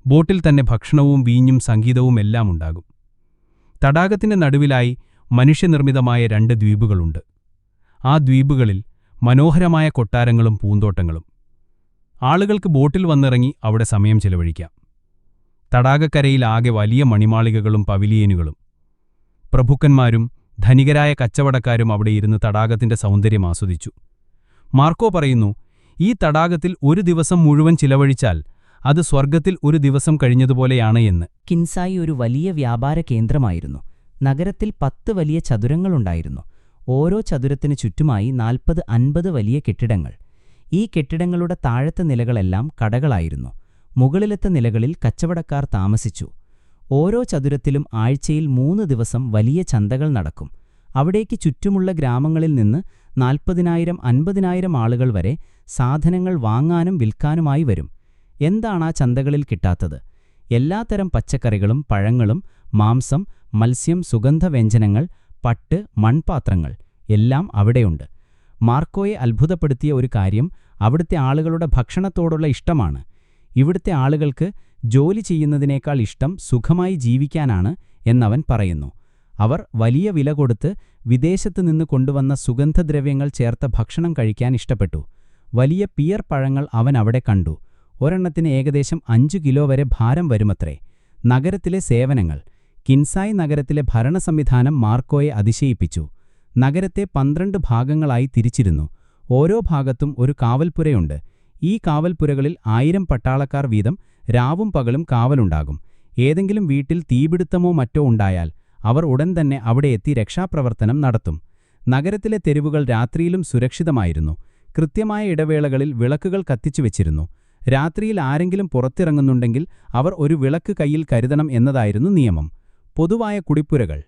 ബോട്ടിൽ തന്നെ ഭക്ഷണവും വീഞ്ഞും സംഗീതവും എല്ലാം ഉണ്ടാകും. തടാകത്തിന്റെ നടുവിലായി മനുഷ്യനിർമ്മിതമായ 2 ദ്വീപുകളുണ്ട്. ആ ദ്വീപുകളിൽ മനോഹരമായ കൊട്ടാരങ്ങളും പൂന്തോട്ടങ്ങളും. ആളുകൾക്ക് ബോട്ടിൽ വന്നിറങ്ങി അവിടെ സമയം ചിലവഴിക്കാം. തടാകക്കരയിൽ ആകെ വലിയ മണിമാളികകളും പവിലിയനുകളും. പ്രഭുക്കന്മാരും ധനികരായ കച്ചവടക്കാരും അവിടെ ഇരുന്ന് തടാകത്തിന്റെ സൗന്ദര്യം ആസ്വദിച്ചു. മാർക്കോ പറയുന്നു, ഈ തടാകത്തിൽ ഒരു ദിവസം മുഴുവൻ ചിലവഴിച്ചാൽ അത് സ്വർഗത്തിൽ ഒരു ദിവസം കഴിഞ്ഞതുപോലെയാണ് എന്ന്. കിൻസായി ഒരു വലിയ വ്യാപാര കേന്ദ്രമായിരുന്നു. നഗരത്തിൽ 10 വലിയ ചതുരങ്ങളുണ്ടായിരുന്നു. ഓരോ ചതുരത്തിനു ചുറ്റുമായി 40-50 വലിയ കെട്ടിടങ്ങൾ. ഈ കെട്ടിടങ്ങളുടെ താഴത്തെ നിലകളെല്ലാം കടകളായിരുന്നു. മുകളിലത്തെ നിലകളിൽ കച്ചവടക്കാർ താമസിച്ചു. ഓരോ ചതുരത്തിലും ആഴ്ചയിൽ 3 ദിവസം വലിയ ചന്തകൾ നടക്കും. അവിടേക്ക് ചുറ്റുമുള്ള ഗ്രാമങ്ങളിൽ നിന്ന് 40,000-50,000 ആളുകൾ വരെ സാധനങ്ങൾ വാങ്ങാനും വിൽക്കാനുമായി വരും. എന്താണാ ചന്തകളിൽ കിട്ടാത്തത്? എല്ലാത്തരം പച്ചക്കറികളും പഴങ്ങളും മാംസം, മത്സ്യം, സുഗന്ധവ്യഞ്ജനങ്ങൾ, പട്ട്, മൺപാത്രങ്ങൾ എല്ലാം അവിടെയുണ്ട്. മാർക്കോയെ അത്ഭുതപ്പെടുത്തിയ ഒരു കാര്യം അവിടുത്തെ ആളുകളുടെ ഭക്ഷണത്തോടുള്ള ഇഷ്ടമാണ്. ഇവിടുത്തെ ആളുകൾക്ക് ജോലി ചെയ്യുന്നതിനേക്കാൾ ഇഷ്ടം സുഖമായി ജീവിക്കാനാണ് എന്നവൻ പറയുന്നു. അവർ വലിയ വില കൊടുത്ത് വിദേശത്തു നിന്ന് കൊണ്ടുവന്ന സുഗന്ധദ്രവ്യങ്ങൾ ചേർത്ത ഭക്ഷണം കഴിക്കാൻ ഇഷ്ടപ്പെട്ടു. വലിയ പിയർ പഴങ്ങൾ അവൻ അവിടെ കണ്ടു. ഒരെണ്ണത്തിന് ഏകദേശം 5 കിലോ വരെ ഭാരം വരുമത്രേ. നഗരത്തിലെ സേവനങ്ങൾ. കിൻസായി നഗരത്തിലെ ഭരണസംവിധാനം മാർക്കോയെ അതിശയിപ്പിച്ചു. നഗരത്തെ 12 ഭാഗങ്ങളായി തിരിച്ചിരുന്നു. ഓരോ ഭാഗത്തും ഒരു കാവൽപ്പുരയുണ്ട്. ഈ കാവൽപ്പുരകളിൽ 1000 പട്ടാളക്കാർ വീതം രാവും പകലും കാവലുണ്ടാകും. ഏതെങ്കിലും വീട്ടിൽ തീപിടുത്തമോ മറ്റോ ഉണ്ടായാൽ അവർ ഉടൻ തന്നെ അവിടെ എത്തി രക്ഷാപ്രവർത്തനം നടത്തും. നഗരത്തിലെ തെരുവുകൾ രാത്രിയിലും സുരക്ഷിതമായിരുന്നു. കൃത്യമായ ഇടവേളകളിൽ വിളക്കുകൾ കത്തിച്ചുവെച്ചിരുന്നു. രാത്രിയിൽ ആരെങ്കിലും പുറത്തിറങ്ങുന്നുണ്ടെങ്കിൽ അവർ ഒരു വിളക്ക് കയ്യിൽ കരുതണം എന്നതായിരുന്നു നിയമം. പൊതുവായ കുളിപ്പുരകൾ,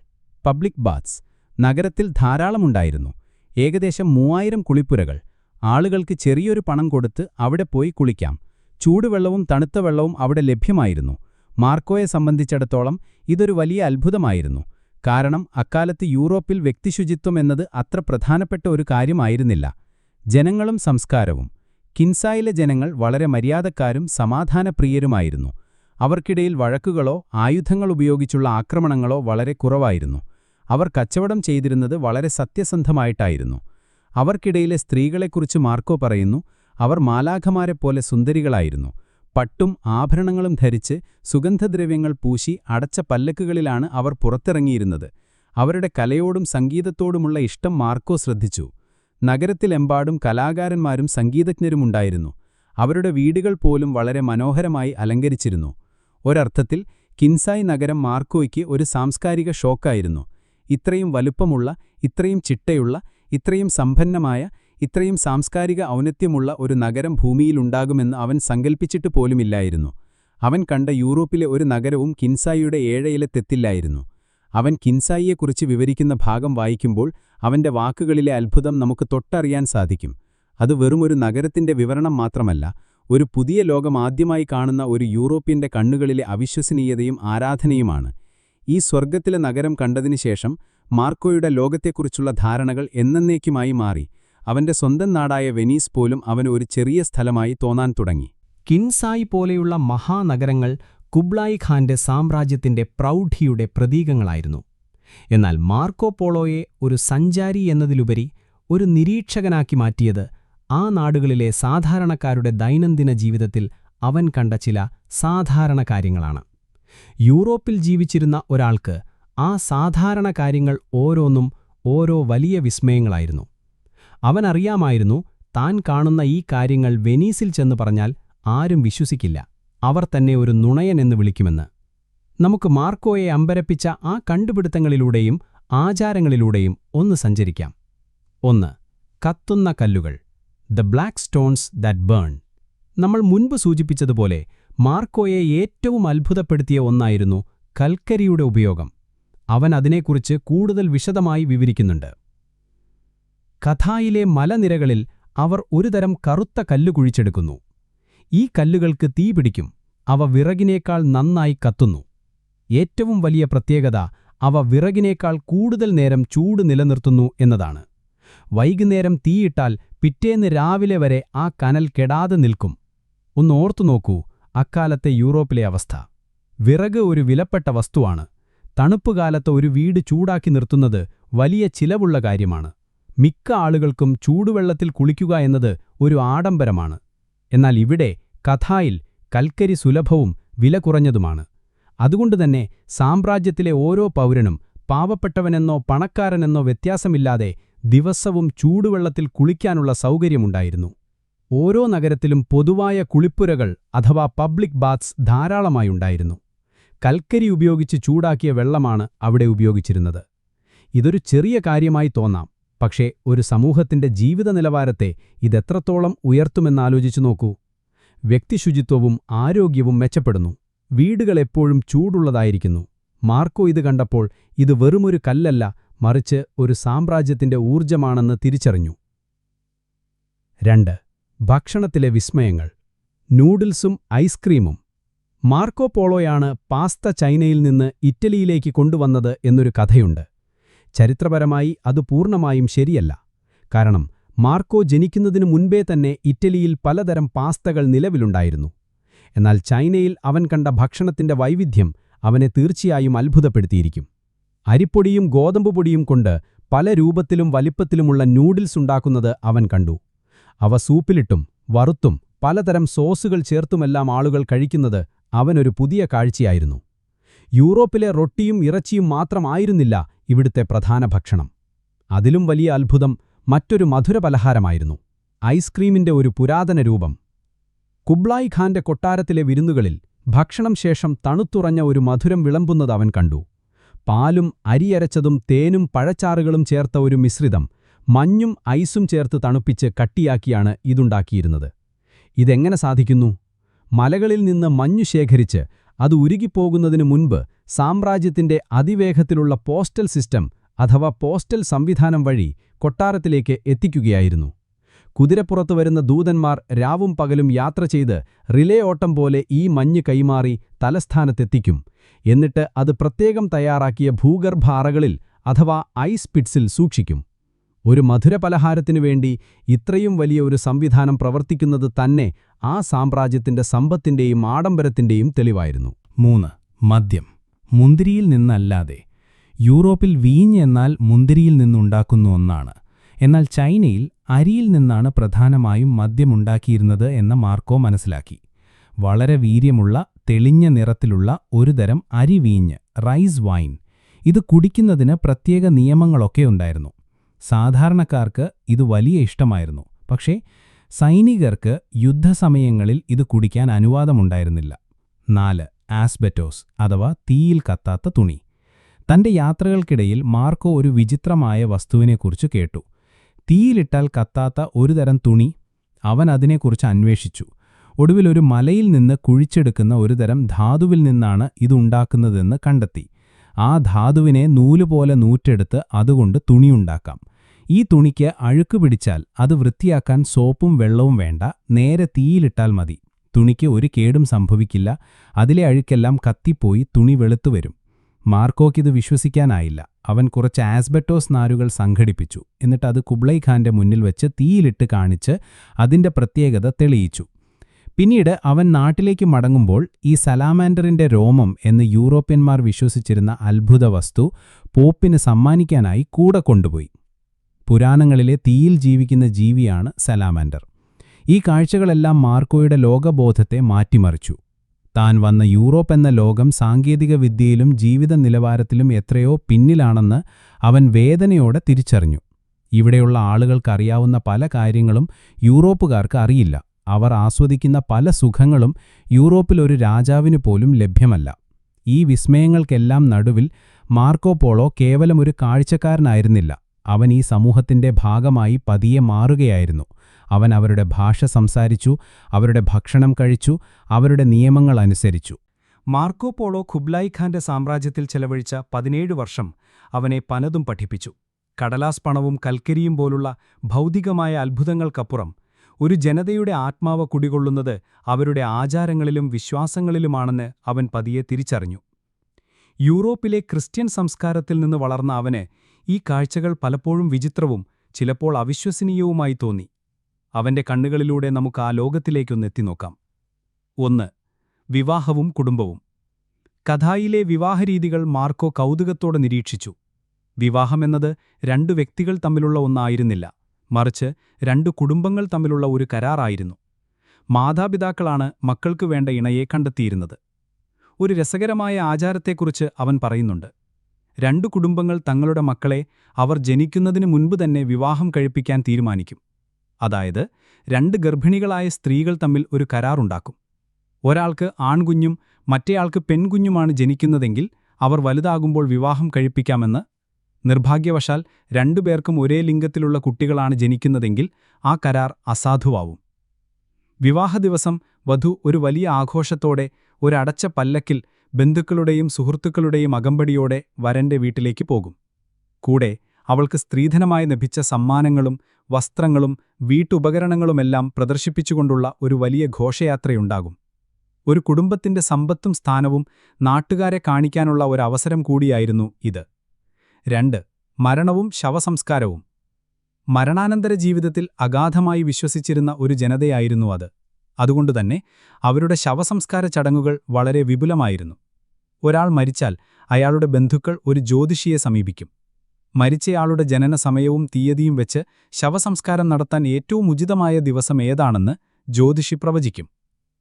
പബ്ലിക് ബാത്ത്സ്, നഗരത്തിൽ ധാരാളമുണ്ടായിരുന്നു. ഏകദേശം 3000 കുളിപ്പുരകൾ. ആളുകൾക്ക് ചെറിയൊരു പണം കൊടുത്ത് അവിടെ പോയി കുളിക്കാം. ചൂടുവെള്ളവും തണുത്ത വെള്ളവും അവിടെ ലഭ്യമായിരുന്നു. മാർക്കോയെ സംബന്ധിച്ചിടത്തോളം ഇതൊരു വലിയ അത്ഭുതമായിരുന്നു. കാരണം അക്കാലത്ത് യൂറോപ്പിൽ വ്യക്തിശുചിത്വം എന്നത് അത്ര പ്രധാനപ്പെട്ട ഒരു കാര്യമായിരുന്നില്ല. ജനങ്ങളും സംസ്കാരവും. കിൻസായിലെ ജനങ്ങൾ വളരെ മര്യാദക്കാരും സമാധാനപ്രിയരുമായിരുന്നു. അവർക്കിടയിൽ വഴക്കുകളോ ആയുധങ്ങൾ ഉപയോഗിച്ചുള്ള ആക്രമണങ്ങളോ വളരെ കുറവായിരുന്നു. അവർ കച്ചവടം ചെയ്തിരുന്നത് വളരെ സത്യസന്ധമായിട്ടായിരുന്നു. അവർക്കിടയിലെ സ്ത്രീകളെക്കുറിച്ച് മാർക്കോ പറയുന്നു, അവർ മാലാഖമാരെപ്പോലെ സുന്ദരികളായിരുന്നു. പട്ടും ആഭരണങ്ങളും ധരിച്ച് സുഗന്ധദ്രവ്യങ്ങൾ പൂശി അടച്ച പല്ലക്കുകളിലാണ് അവർ പുറത്തിറങ്ങിയിരുന്നത്. അവരുടെ കലയോടും സംഗീതത്തോടുമുള്ള ഇഷ്ടം മാർക്കോ ശ്രദ്ധിച്ചു. നഗരത്തിലെമ്പാടും കലാകാരന്മാരും സംഗീതജ്ഞരുമുണ്ടായിരുന്നു. അവരുടെ വീടുകൾ പോലും വളരെ മനോഹരമായി അലങ്കരിച്ചിരുന്നു. ഒരർത്ഥത്തിൽ കിൻസായ് നഗരം മാർക്കോയ്ക്ക് ഒരു സാംസ്കാരിക ഷോക്കായിരുന്നു. ഇത്രയും വലുപ്പമുള്ള, ഇത്രയും ചിട്ടയുള്ള, ഇത്രയും സമ്പന്നമായ, ഇത്രയും സാംസ്കാരിക ഔന്നത്യമുള്ള ഒരു നഗരം ഭൂമിയിലുണ്ടാകുമെന്ന് അവൻ സങ്കൽപ്പിച്ചിട്ട് പോലുമില്ലായിരുന്നു. അവൻ കണ്ട യൂറോപ്പിലെ ഒരു നഗരവും കിൻസായിയുടെ ഏഴയിലെത്തെത്തില്ലായിരുന്നു. അവൻ കിൻസായിയെക്കുറിച്ച് വിവരിക്കുന്ന ഭാഗം വായിക്കുമ്പോൾ അവന്റെ വാക്കുകളിലെ അത്ഭുതം നമുക്ക് തൊട്ടറിയാൻ സാധിക്കും. അത് വെറുമൊരു നഗരത്തിന്റെ വിവരണം മാത്രമല്ല, ഒരു പുതിയ ലോകം ആദ്യമായി കാണുന്ന ഒരു യൂറോപ്യന്റെ കണ്ണുകളിലെ അവിശ്വസനീയതയും ആരാധനയുമാണ്. ഈ സ്വർഗ്ഗത്തിലെ നഗരം കണ്ടതിനുശേഷം മാർക്കോയുടെ ലോകത്തെക്കുറിച്ചുള്ള ധാരണകൾ എന്നേക്കുമായി മാറി. അവന്റെ സ്വന്തം നാടായ വെനീസ് പോലും അവന് ഒരു ചെറിയ സ്ഥലമായി തോന്നാൻ തുടങ്ങി. കിൻസായി പോലെയുള്ള മഹാനഗരങ്ങൾ കുബ്ലായി ഖാന്റെ സാമ്രാജ്യത്തിന്റെ പ്രൗഢിയുടെ പ്രതീകങ്ങളായിരുന്നു. എന്നാൽ മാർക്കോ പോളോയെ ഒരു സഞ്ചാരി എന്നതിലുപരി ഒരു നിരീക്ഷകനാക്കി മാറ്റിയത് ആ നാടുകളിലെ സാധാരണക്കാരുടെ ദൈനംദിന ജീവിതത്തിൽ അവൻ കണ്ട ചില സാധാരണ കാര്യങ്ങളാണ്. യൂറോപ്പിൽ ജീവിച്ചിരുന്ന ഒരാൾക്ക് ആ സാധാരണ കാര്യങ്ങൾ ഓരോന്നും ഓരോ വലിയ വിസ്മയങ്ങളായിരുന്നു. അവനറിയാമായിരുന്നു, താൻ കാണുന്ന ഈ കാര്യങ്ങൾ വെനീസിൽ ചെന്ന് പറഞ്ഞാൽ ആരും വിശ്വസിക്കില്ല, അവർ തന്നെ ഒരു നുണയനെന്ന് വിളിക്കുമെന്ന്. നമുക്ക് മാർക്കോയെ അമ്പരപ്പിച്ച ആ കണ്ടുപിടുത്തങ്ങളിലൂടെയും ആചാരങ്ങളിലൂടെയും ഒന്ന് സഞ്ചരിക്കാം. 1. കത്തുന്ന കല്ലുകൾ, the black stones that burn. നമ്മൾ മുൻപ് സൂചിപ്പിച്ചതുപോലെ മാർക്കോയെ ഏറ്റവും അത്ഭുതപ്പെടുത്തിയ ഒന്നായിരുന്നു കൽക്കരിയുടെ ഉപയോഗം. അവൻ അതിനെക്കുറിച്ച് കൂടുതൽ വിശദമായി വിവരിക്കുന്നുണ്ട്. കഥായിലെ മലനിരകളിൽ അവർ ഒരുതരം കറുത്ത കല്ല് കുഴിച്ചെടുക്കുന്നു. ഈ കല്ലുകൾക്ക് തീ പിടിക്കും, അവ വിറകിനേക്കാൾ നന്നായി കത്തുന്നു. ഏറ്റവും വലിയ പ്രത്യേകത, അവ വിറകിനേക്കാൾ കൂടുതൽ നേരം ചൂട് നിലനിർത്തുന്നു എന്നതാണ്. വൈകുന്നേരം തീയിട്ടാൽ പിറ്റേന്ന് രാവിലെ വരെ ആ കനൽ കെടാതെ നിൽക്കും. ഒന്ന് ഓർത്തുനോക്കൂ അക്കാലത്തെ യൂറോപ്പിലെ അവസ്ഥ. വിറക് ഒരു വിലപ്പെട്ട വസ്തുവാണ്. തണുപ്പുകാലത്ത് ഒരു വീട് ചൂടാക്കി നിർത്തുന്നത് വലിയ ചിലവുള്ള കാര്യമാണ്. മിക്ക ആളുകൾക്കും ചൂടുവെള്ളത്തിൽ കുളിക്കുക എന്നത് ഒരു ആഡംബരമാണ്. എന്നാൽ ഇവിടെ കഥായിൽ കൽക്കരി സുലഭവും വില കുറഞ്ഞതുമാണ്. അതുകൊണ്ടുതന്നെ സാമ്രാജ്യത്തിലെ ഓരോ പൗരനും പാവപ്പെട്ടവനെന്നോ പണക്കാരനെന്നോ വ്യത്യാസമില്ലാതെ ദിവസവും ചൂടുവെള്ളത്തിൽ കുളിക്കാനുള്ള സൗകര്യമുണ്ടായിരുന്നു. ഓരോ നഗരത്തിലും പൊതുവായ കുളിപ്പുരകൾ അഥവാ പബ്ലിക് ബാത്ത്സ് ധാരാളമായുണ്ടായിരുന്നു. കൽക്കരി ഉപയോഗിച്ച് ചൂടാക്കിയ വെള്ളമാണ് അവിടെ ഉപയോഗിച്ചിരുന്നത്. ഇതൊരു ചെറിയ കാര്യമായി തോന്നാം, പക്ഷേ ഒരു സമൂഹത്തിന്റെ ജീവിത നിലവാരത്തെ ഇതെത്രത്തോളം ഉയർത്തുമെന്നാലോചിച്ചു നോക്കൂ. വ്യക്തിശുചിത്വവും ആരോഗ്യവും മെച്ചപ്പെടുന്നു. വീടുകൾ എപ്പോഴും ചൂടുള്ളതായിരിക്കുന്നു. മാർക്കോ ഇത് കണ്ടപ്പോൾ ഇത് വെറുമൊരു കല്ലല്ല, മറിച്ച് ഒരു സാമ്രാജ്യത്തിന്റെ ഊർജ്ജമാണെന്ന് തിരിച്ചറിഞ്ഞു. 2. ഭക്ഷണത്തിലെ വിസ്മയങ്ങൾ, നൂഡിൽസും ഐസ്ക്രീമും. മാർക്കോ പോളോയാണ് പാസ്ത ചൈനയിൽ നിന്ന് ഇറ്റലിയിലേക്ക് കൊണ്ടുവന്നത് എന്നൊരു കഥയുണ്ട്. ചരിത്രപരമായി അത് പൂർണ്ണമായും ശരിയല്ല. കാരണം മാർക്കോ ജനിക്കുന്നതിനു മുൻപേ തന്നെ ഇറ്റലിയിൽ പലതരം പാസ്തകൾ നിലവിലുണ്ടായിരുന്നു. എന്നാൽ ചൈനയിൽ അവൻ കണ്ട ഭക്ഷണത്തിന്റെ വൈവിധ്യം അവനെ തീർച്ചയായും അത്ഭുതപ്പെടുത്തിയിരിക്കും. അരിപ്പൊടിയും ഗോതമ്പുപൊടിയും കൊണ്ട് പല രൂപത്തിലും വലിപ്പത്തിലുമുള്ള നൂഡിൽസ് ഉണ്ടാക്കുന്നത് അവൻ കണ്ടു. അവ സൂപ്പിലിട്ടും വറുത്തും പലതരം സോസുകൾ ചേർത്തുമെല്ലാം ആളുകൾ കഴിക്കുന്നത് അവനൊരു പുതിയ കാഴ്ചയായിരുന്നു. യൂറോപ്പിലെ റൊട്ടിയും ഇറച്ചിയും മാത്രമായിരുന്നില്ല ഇവിടുത്തെ പ്രധാന ഭക്ഷണം. അതിലും വലിയ അത്ഭുതം മറ്റൊരു മധുരപലഹാരമായിരുന്നു, ഐസ്ക്രീമിന്റെ ഒരു പുരാതന രൂപം. കുബ്ലായി ഖാന്റെ കൊട്ടാരത്തിലെ വിരുന്നുകളിൽ ഭക്ഷണം ശേഷം തണുത്തുറഞ്ഞ ഒരു മധുരം വിളമ്പുന്നത് അവൻ കണ്ടു. പാലും അരിയരച്ചതും തേനും പഴച്ചാറുകളും ചേർത്ത ഒരു മിശ്രിതം മഞ്ഞും ഐസും ചേർത്ത് തണുപ്പിച്ച് കട്ടിയാക്കിയാണ് ഇതുണ്ടാക്കിയിരുന്നത്. ഇതെങ്ങനെ സാധിക്കുന്നു? മലകളിൽ നിന്ന് മഞ്ഞു ശേഖരിച്ച് അത് ഉരുകിപ്പോകുന്നതിനു മുൻപ് സാമ്രാജ്യത്തിന്റെ അതിവേഗത്തിലുള്ള പോസ്റ്റൽ സിസ്റ്റം അഥവാ പോസ്റ്റൽ സംവിധാനം വഴി കൊട്ടാരത്തിലേക്ക് എത്തിക്കുകയായിരുന്നു. കുതിരപ്പുറത്തു വരുന്ന ദൂതന്മാർ രാവും പകലും യാത്ര ചെയ്ത് റിലേ ഓട്ടം പോലെ ഈ മഞ്ഞ് കൈമാറി തലസ്ഥാനത്തെത്തിക്കും. എന്നിട്ട് അത് പ്രത്യേകം തയ്യാറാക്കിയ ഭൂഗർഭ അറകളിൽ അഥവാ ഐസ് പിറ്റ്സിൽ സൂക്ഷിക്കും. ഒരു മധുരപലഹാരത്തിനു വേണ്ടി ഇത്രയും വലിയ ഒരു സംവിധാനം പ്രവർത്തിക്കുന്നത് തന്നെ ആ സാമ്രാജ്യത്തിന്റെ സമ്പത്തിന്റെയും ആഡംബരത്തിന്റെയും തെളിവായിരുന്നു. 3. മദ്യം, മുന്തിരിയിൽ നിന്നല്ലാതെ. യൂറോപ്പിൽ വീഞ്ഞ് എന്നാൽ മുന്തിരിയിൽ നിന്നുണ്ടാക്കുന്ന ഒന്നാണ്. എന്നാൽ ചൈനയിൽ അരിയിൽ നിന്നാണ് പ്രധാനമായും മദ്യമുണ്ടാക്കിയിരുന്നത് എന്ന മാർക്കോ മനസ്സിലാക്കി. വളരെ വീര്യമുള്ള തെളിഞ്ഞ നിറത്തിലുള്ള ഒരുതരം അരിവീഞ്ഞ്, റൈസ് വൈൻ. ഇത് കുടിക്കുന്നതിന് പ്രത്യേക നിയമങ്ങളൊക്കെ ഉണ്ടായിരുന്നു. സാധാരണക്കാർക്ക് ഇത് വലിയ ഇഷ്ടമായിരുന്നു. പക്ഷേ സൈനികർക്ക് യുദ്ധസമയങ്ങളിൽ ഇത് കുടിക്കാൻ അനുവാദമുണ്ടായിരുന്നില്ല. 4. ആസ്ബറ്റോസ് അഥവാ തീയിൽ കത്താത്ത തുണി. തന്റെ യാത്രകൾക്കിടയിൽ മാർക്കോ ഒരു വിചിത്രമായ വസ്തുവിനെക്കുറിച്ച് കേട്ടു. തീയിലിട്ടാൽ കത്താത്ത ഒരുതരം തുണി. അവൻ അതിനെക്കുറിച്ച് അന്വേഷിച്ചു. ഒടുവിൽ ഒരു മലയിൽ നിന്ന് കുഴിച്ചെടുക്കുന്ന ഒരുതരം ധാതുവിൽ നിന്നാണ് ഇതുണ്ടാക്കുന്നതെന്ന് കണ്ടെത്തി. ആ ധാതുവിനെ നൂലുപോലെ നൂറ്റെടുത്ത് അതുകൊണ്ട് തുണിയുണ്ടാക്കാം. ഈ തുണിക്ക് അഴുക്ക് പിടിച്ചാൽ അത് വൃത്തിയാക്കാൻ സോപ്പും വെള്ളവും വേണ്ട, നേരെ തീയിലിട്ടാൽ മതി. തുണിക്ക് ഒരു കേടും സംഭവിക്കില്ല. അതിലെ അഴുക്കെല്ലാം കത്തിപ്പോയി തുണി വെളുത്തുവരും. മാർക്കോയ്ക്കിത് വിശ്വസിക്കാനായില്ല. അവൻ കുറച്ച് ആസ്ബറ്റോസ് നാരുകൾ സംഘടിപ്പിച്ചു. എന്നിട്ട് അത് കുബ്ലൈ ഖാന്റെ മുന്നിൽ വെച്ച് തീയിലിട്ട് കാണിച്ച് അതിന്റെ പ്രത്യേകത തെളിയിച്ചു. പിന്നീട് അവൻ നാട്ടിലേക്ക് മടങ്ങുമ്പോൾ ഈ സലാമാൻഡറിന്റെ രോമം എന്ന് യൂറോപ്യന്മാർ വിശ്വസിച്ചിരുന്ന അത്ഭുത വസ്തു പോപ്പിന് സമ്മാനിക്കാനായി കൂടെ കൊണ്ടുപോയി. പുരാണങ്ങളിലെ തീയിൽ ജീവിക്കുന്ന ജീവിയാണ് സലാമാൻഡർ. ഈ കാഴ്ചകളെല്ലാം മാർക്കോയുടെ ലോകബോധത്തെ മാറ്റിമറിച്ചു. താൻ വന്ന യൂറോപ്പ് എന്ന ലോകം സാങ്കേതിക വിദ്യയിലും ജീവിത നിലവാരത്തിലും എത്രയോ പിന്നിലാണെന്ന് അവൻ വേദനയോടെ തിരിച്ചറിഞ്ഞു. ഇവിടെയുള്ള ആളുകൾക്കറിയാവുന്ന പല കാര്യങ്ങളും യൂറോപ്പുകാർക്ക് അറിയില്ല. അവർ ആസ്വദിക്കുന്ന പല സുഖങ്ങളും യൂറോപ്പിൽ ഒരു രാജാവിന് പോലും ലഭ്യമല്ല. ഈ വിസ്മയങ്ങൾക്കെല്ലാം നടുവിൽ മാർക്കോ പോളോ കേവലം ഒരു കാഴ്ചക്കാരനായിരുന്നില്ല. അവൻ ഈ സമൂഹത്തിന്റെ ഭാഗമായി പതിയെ മാറുകയായിരുന്നു. അവൻ അവരുടെ ഭാഷ സംസാരിച്ചു, അവരുടെ ഭക്ഷണം കഴിച്ചു, അവരുടെ നിയമങ്ങൾ അനുസരിച്ചു. മാർക്കോ പോളോ ഖുബ്ലായ് ഖാന്റെ സാമ്രാജ്യത്തിൽ ചെലവഴിച്ച 17 വർഷം അവനെ പലതും പഠിപ്പിച്ചു. കടലാസ് പണവും കൽക്കരിയും പോലുള്ള ഭൗതികമായ അത്ഭുതങ്ങൾക്കപ്പുറം ഒരു ജനതയുടെ ആത്മാവ് കുടികൊള്ളുന്നത് അവരുടെ ആചാരങ്ങളിലും വിശ്വാസങ്ങളിലുമാണെന്ന് അവൻ പതിയെ തിരിച്ചറിഞ്ഞു. യൂറോപ്പിലെ ക്രിസ്ത്യൻ സംസ്കാരത്തിൽ നിന്ന് വളർന്ന അവന് ഈ കാഴ്ചകൾ പലപ്പോഴും വിചിത്രവും ചിലപ്പോൾ അവിശ്വസനീയവുമായി തോന്നി. അവന്റെ കണ്ണുകളിലൂടെ നമുക്ക് ആ ലോകത്തിലേക്കൊന്നെത്തിനോക്കാം. 1. വിവാഹവും കുടുംബവും. കഥായിലെ വിവാഹരീതികൾ മാർക്കോ കൗതുകത്തോടെ നിരീക്ഷിച്ചു. വിവാഹമെന്നത് 2 വ്യക്തികൾ തമ്മിലുള്ള ഒന്നായിരുന്നില്ല, മറിച്ച് 2 കുടുംബങ്ങൾ തമ്മിലുള്ള ഒരു കരാറായിരുന്നു. മാതാപിതാക്കളാണ് മക്കൾക്കു വേണ്ട ഇണയെ കണ്ടെത്തിയിരുന്നത്. ഒരു രസകരമായ ആചാരത്തെക്കുറിച്ച് അവൻ പറയുന്നുണ്ട്. 2 കുടുംബങ്ങൾ തങ്ങളുടെ മക്കളെ അവർ ജനിക്കുന്നതിനു മുൻപ് തന്നെ വിവാഹം കഴിപ്പിക്കാൻ തീരുമാനിക്കും. അതായത് 2 ഗർഭിണികളായ സ്ത്രീകൾ തമ്മിൽ ഒരു കരാറുണ്ടാക്കും. ഒരാൾക്ക് ആൺകുഞ്ഞും മറ്റേയാൾക്ക് പെൺകുഞ്ഞുമാണ് ജനിക്കുന്നതെങ്കിൽ അവർ വലുതാകുമ്പോൾ വിവാഹം കഴിപ്പിക്കാമെന്ന്. നിർഭാഗ്യവശാൽ 2 പേർക്കും ഒരേ ലിംഗത്തിലുള്ള കുട്ടികളാണ് ജനിക്കുന്നതെങ്കിൽ ആ കരാർ അസാധുവാവും. വിവാഹദിവസം വധു ഒരു വലിയ ആഘോഷത്തോടെ ഒരടച്ച പല്ലക്കിൽ ബന്ധുക്കളുടെയും സുഹൃത്തുക്കളുടെയും അകമ്പടിയോടെ വരന്റെ വീട്ടിലേക്ക് പോകും. കൂടെ അവൾക്ക് സ്ത്രീധനമായി ലഭിച്ച സമ്മാനങ്ങളും വസ്ത്രങ്ങളും വീട്ടുപകരണങ്ങളുമെല്ലാം പ്രദർശിപ്പിച്ചുകൊണ്ടുള്ള ഒരു വലിയ ഘോഷയാത്രയുണ്ടാകും. ഒരു കുടുംബത്തിന്റെ സമ്പത്തും സ്ഥാനവും നാട്ടുകാരെ കാണിക്കാനുള്ള ഒരവസരം കൂടിയായിരുന്നു ഇത്. 2. മരണവും ശവസംസ്കാരവും. മരണാനന്തര ജീവിതത്തിൽ അഗാധമായി വിശ്വസിച്ചിരുന്ന ഒരു ജനതയായിരുന്നു അത്. അതുകൊണ്ടുതന്നെ അവരുടെ ശവസംസ്കാര ചടങ്ങുകൾ വളരെ വിപുലമായിരുന്നു. ഒരാൾ മരിച്ചാൽ അയാളുടെ ബന്ധുക്കൾ ഒരു ജ്യോതിഷിയെ സമീപിക്കും. മരിച്ചയാളുടെ ജനന സമയവും തീയതിയും വെച്ച് ശവസംസ്കാരം നടത്താൻ ഏറ്റവും ഉചിതമായ ദിവസം ഏതാണെന്ന് ജ്യോതിഷി പ്രവചിക്കും.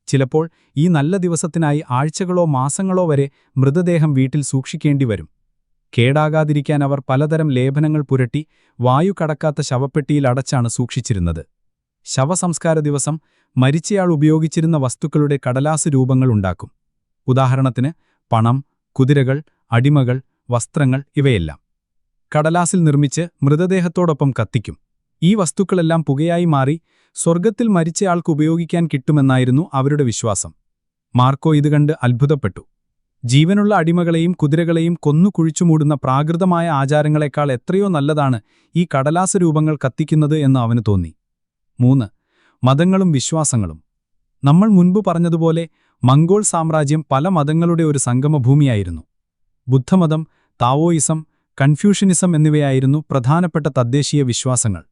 ചിലപ്പോൾ ഈ നല്ല ദിവസത്തിനായി ആഴ്ചകളോ മാസങ്ങളോ വരെ മൃതദേഹം വീട്ടിൽ സൂക്ഷിക്കേണ്ടിവരും. കേടാകാതിരിക്കാൻ അവർ പലതരം ലേപനങ്ങൾ പുരട്ടി വായു കടക്കാത്ത ശവപ്പെട്ടിയിൽ അടച്ചാണ് സൂക്ഷിച്ചിരുന്നത്. ശവസംസ്കാര ദിവസം മരിച്ചയാൾ ഉപയോഗിച്ചിരുന്ന വസ്തുക്കളുടെ കടലാസ് രൂപങ്ങൾ ഉണ്ടാക്കും. ഉദാഹരണത്തിന് പണം, കുതിരകൾ, അടിമകൾ, വസ്ത്രങ്ങൾ ഇവയെല്ലാം കടലാസിൽ നിർമ്മിച്ച് മൃതദേഹത്തോടൊപ്പം കത്തിക്കും. ഈ വസ്തുക്കളെല്ലാം പുകയായി മാറി സ്വർഗത്തിൽ മരിച്ചയാൾക്ക് ഉപയോഗിക്കാൻ കിട്ടുമെന്നായിരുന്നു അവരുടെ വിശ്വാസം. മാർക്കോ ഇത് കണ്ട് അത്ഭുതപ്പെട്ടു. ജീവനുള്ള അടിമകളെയും കുതിരകളെയും കൊന്നു കുഴിച്ചുമൂടുന്ന പ്രാകൃതമായ ആചാരങ്ങളെക്കാൾ എത്രയോ നല്ലതാണ് ഈ കടലാസ് രൂപങ്ങൾ കത്തിക്കുന്നത് എന്ന് അവന് തോന്നി. 3. മതങ്ങളും വിശ്വാസങ്ങളും. നമ്മൾ മുൻപ് പറഞ്ഞതുപോലെ മംഗോൾ സാമ്രാജ്യം പല മതങ്ങളുടെ ഒരു സംഗമഭൂമിയായിരുന്നു. ബുദ്ധമതം, താവോയിസം, കൺഫ്യൂഷനിസം എന്നിവയായിരുന്നു പ്രധാനപ്പെട്ട തദ്ദേശീയ വിശ്വാസങ്ങൾ.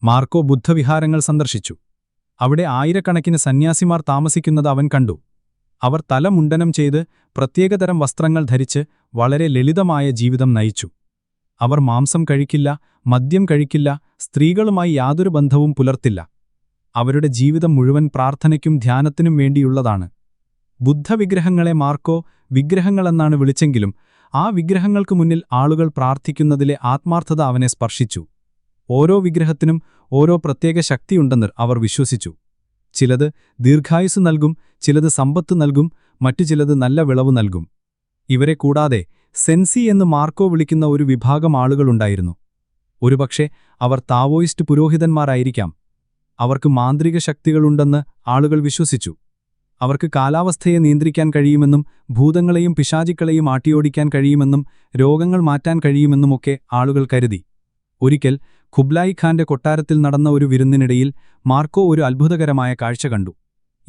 മാർക്കോ ബുദ്ധവിഹാരങ്ങൾ സന്ദർശിച്ചു. അവിടെ ആയിരക്കണക്കിന് സന്യാസിമാർ താമസിക്കുന്നത് അവൻ കണ്ടു. അവർ തല മുണ്ടനം ചെയ്ത് പ്രത്യേകതരം വസ്ത്രങ്ങൾ ധരിച്ച് വളരെ ലളിതമായ ജീവിതം നയിച്ചു. അവർ മാംസം കഴിക്കില്ല, മദ്യം കഴിക്കില്ല, സ്ത്രീകളുമായി യാതൊരു ബന്ധവും പുലർത്തില്ല. അവരുടെ ജീവിതം മുഴുവൻ പ്രാർത്ഥനയ്ക്കും ധ്യാനത്തിനും വേണ്ടിയുള്ളതാണ്. ബുദ്ധവിഗ്രഹങ്ങളെ മാർക്കോ വിഗ്രഹങ്ങളെന്നാണ് വിളിച്ചെങ്കിലും ആ വിഗ്രഹങ്ങൾക്ക് മുന്നിൽ ആളുകൾ പ്രാർത്ഥിക്കുന്നതിലെ ആത്മാർത്ഥത അവനെ സ്പർശിച്ചു. ഓരോ വിഗ്രഹത്തിനും ഓരോ പ്രത്യേക ശക്തിയുണ്ടെന്ന് അവർ വിശ്വസിച്ചു. ചിലത് ദീർഘായുസ് നൽകും, ചിലത് സമ്പത്ത് നൽകും, മറ്റു ചിലത് നല്ല വിളവ് നൽകും. ഇവരെ കൂടാതെ സെൻസി എന്ന് മാർക്കോ വിളിക്കുന്ന ഒരു വിഭാഗം ആളുകളുണ്ടായിരുന്നു. ഒരുപക്ഷെ അവർ താവോയിസ്റ്റ് പുരോഹിതന്മാരായിരിക്കാം. അവർക്ക് മാന്ത്രിക ശക്തികളുണ്ടെന്ന് ആളുകൾ വിശ്വസിച്ചു. അവർക്ക് കാലാവസ്ഥയെ നിയന്ത്രിക്കാൻ കഴിയുമെന്നും ഭൂതങ്ങളെയും പിശാചുക്കളെയും ആട്ടിയോടിക്കാൻ കഴിയുമെന്നും രോഗങ്ങൾ മാറ്റാൻ കഴിയുമെന്നുമൊക്കെ ആളുകൾ കരുതി. ഒരിക്കൽ ഖുബ്ലായി ഖാന്റെ കൊട്ടാരത്തിൽ നടന്ന ഒരു വിരുന്നിനിടയിൽ മാർക്കോ ഒരു അത്ഭുതകരമായ കാഴ്ച കണ്ടു.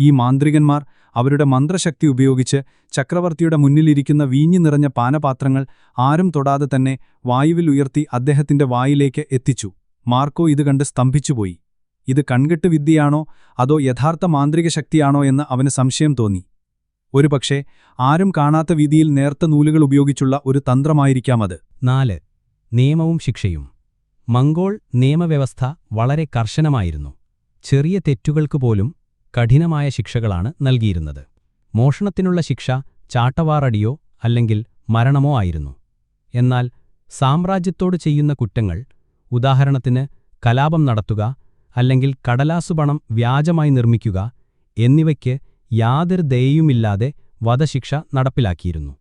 ഈ മാന്ത്രികന്മാർ അവരുടെ മന്ത്രശക്തി ഉപയോഗിച്ച് ചക്രവർത്തിയുടെ മുന്നിലിരിക്കുന്ന വീഞ്ഞു നിറഞ്ഞ പാനപാത്രങ്ങൾ ആരും തൊടാതെ തന്നെ വായുവിൽ ഉയർത്തി അദ്ദേഹത്തിന്റെ വായിലേക്ക് എത്തിച്ചു. മാർക്കോ ഇത് കണ്ട് സ്തംഭിച്ചുപോയി. ഇത് കൺകെട്ട് വിദ്യയാണോ അതോ യഥാർത്ഥ മാന്ത്രിക ശക്തിയാണോ എന്ന് അവന് സംശയം തോന്നി. ഒരുപക്ഷെ ആരും കാണാത്ത രീതിയിൽ നേർത്ത നൂലുകൾ ഉപയോഗിച്ചുള്ള ഒരു തന്ത്രമായിരിക്കാം അത്. 4. നിയമവും ശിക്ഷയും. മംഗോൾ നിയമവ്യവസ്ഥ വളരെ കർശനമായിരുന്നു. ചെറിയ തെറ്റുകൾക്ക് പോലും കഠിനമായ ശിക്ഷകളാണ് നൽകിയിരുന്നത്. മോഷണത്തിനുള്ള ശിക്ഷ ചാട്ടവാറടിയോ അല്ലെങ്കിൽ മരണമോ ആയിരുന്നു. എന്നാൽ സാമ്രാജ്യത്തോട് ചെയ്യുന്ന കുറ്റങ്ങൾ, ഉദാഹരണത്തിന് കലാപം നടത്തുക അല്ലെങ്കിൽ കടലാസുപണം വ്യാജമായി നിർമ്മിക്കുക എന്നിവയ്ക്ക് യാതൊരു ദയയുമില്ലാതെ വധശിക്ഷ നടപ്പിലാക്കിയിരുന്നു.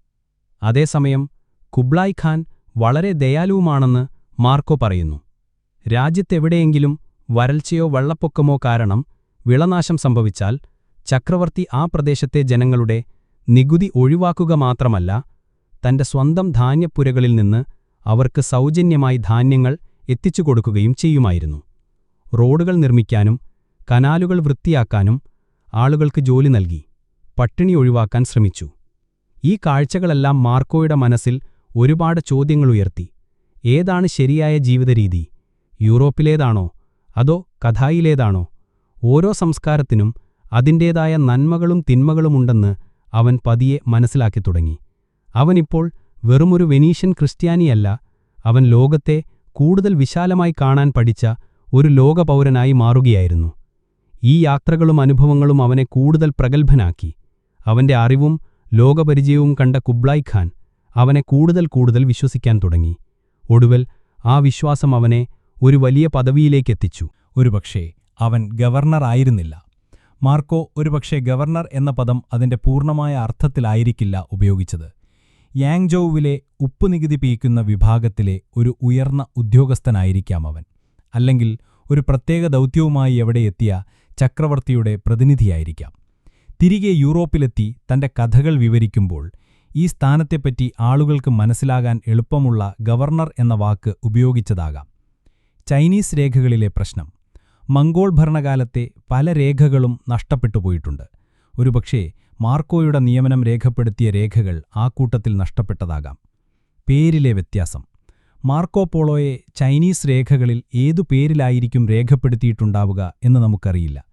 അതേസമയം കുബ്ലായ് ഖാൻ വളരെ ദയാലുവുമാണെന്ന് മാർക്കോ പറയുന്നു. രാജ്യത്തെവിടെയെങ്കിലും വരൾച്ചയോ വെള്ളപ്പൊക്കമോ കാരണം വിളനാശം സംഭവിച്ചാൽ ചക്രവർത്തി ആ പ്രദേശത്തെ ജനങ്ങളുടെ നികുതി ഒഴിവാക്കുക മാത്രമല്ല, തന്റെ സ്വന്തം ധാന്യപ്പുരകളിൽ നിന്ന് അവർക്ക് സൗജന്യമായി ധാന്യങ്ങൾ എത്തിച്ചുകൊടുക്കുകയും ചെയ്യുമായിരുന്നു. റോഡുകൾ നിർമ്മിക്കാനും കനാലുകൾ വൃത്തിയാക്കാനും ആളുകൾക്ക് ജോലി നൽകി പട്ടിണി ഒഴിവാക്കാൻ ശ്രമിച്ചു. ഈ കാഴ്ചകളെല്ലാം മാർക്കോയുടെ മനസ്സിൽ ഒരുപാട് ചോദ്യങ്ങളുയർത്തി. ഏതാണ് ശരിയായ ജീവിതരീതി? യൂറോപ്പിലേതാണോ അതോ കഥായിലേതാണോ? ഓരോ സംസ്കാരത്തിനും അതിൻ്റേതായ നന്മകളും തിന്മകളുമുണ്ടെന്ന് അവൻ പതിയെ മനസ്സിലാക്കി തുടങ്ങി. അവനിപ്പോൾ വെറുമൊരു വെനീഷ്യൻ ക്രിസ്ത്യാനിയല്ല, അവൻ ലോകത്തെ കൂടുതൽ വിശാലമായി കാണാൻ പഠിച്ച ഒരു ലോകപൗരനായി മാറുകയായിരുന്നു. ഈ യാത്രകളും അനുഭവങ്ങളും അവനെ കൂടുതൽ പ്രഗത്ഭനാക്കി. അവന്റെ അറിവും ലോകപരിചയവും കണ്ട കുബ്ലായ് ഖാൻ അവനെ കൂടുതൽ വിശ്വസിക്കാൻ തുടങ്ങി. ഒടുവിൽ ആ വിശ്വാസം അവനെ ഒരു വലിയ പദവിയിലേക്കെത്തിച്ചു. ഒരുപക്ഷേ അവൻ ഗവർണർ ആയിരുന്നില്ല. മാർക്കോ ഒരുപക്ഷേ ഗവർണർ എന്ന പദം അതിന്റെ പൂർണ്ണമായ അർത്ഥത്തിലായിരിക്കില്ല ഉപയോഗിച്ചത്. യാങ്ജോവിലെ ഉപ്പുനികുതി പിരിക്കുന്ന വിഭാഗത്തിലെ ഒരു ഉയർന്ന ഉദ്യോഗസ്ഥനായിരിക്കാം അവൻ. അല്ലെങ്കിൽ ഒരു പ്രത്യേക ദൗത്യവുമായി എവിടെ എത്തിയ ചക്രവർത്തിയുടെ പ്രതിനിധിയായിരിക്കാം. തിരികെ യൂറോപ്പിലെത്തി തന്റെ കഥകൾ വിവരിക്കുമ്പോൾ ഈ സ്ഥാനത്തെപ്പറ്റി ആളുകൾക്ക് മനസ്സിലാകാൻ എളുപ്പമുള്ള ഗവർണർ എന്ന വാക്ക് ഉപയോഗിച്ചതാകാം. ചൈനീസ് രേഖകളിലെ പ്രശ്നം. മംഗോൾ ഭരണകാലത്തെ പല രേഖകളും നഷ്ടപ്പെട്ടുപോയിട്ടുണ്ട്. ഒരുപക്ഷേ മാർക്കോയുടെ നിയമനം രേഖപ്പെടുത്തിയ രേഖകൾ ആ കൂട്ടത്തിൽ നഷ്ടപ്പെട്ടതാകാം. പേരിലെ വ്യത്യാസം. മാർക്കോ പോളോയെ ചൈനീസ് രേഖകളിൽ ഏതു പേരിലായിരിക്കും രേഖപ്പെടുത്തിയിട്ടുണ്ടാവുക എന്ന് നമുക്കറിയില്ല.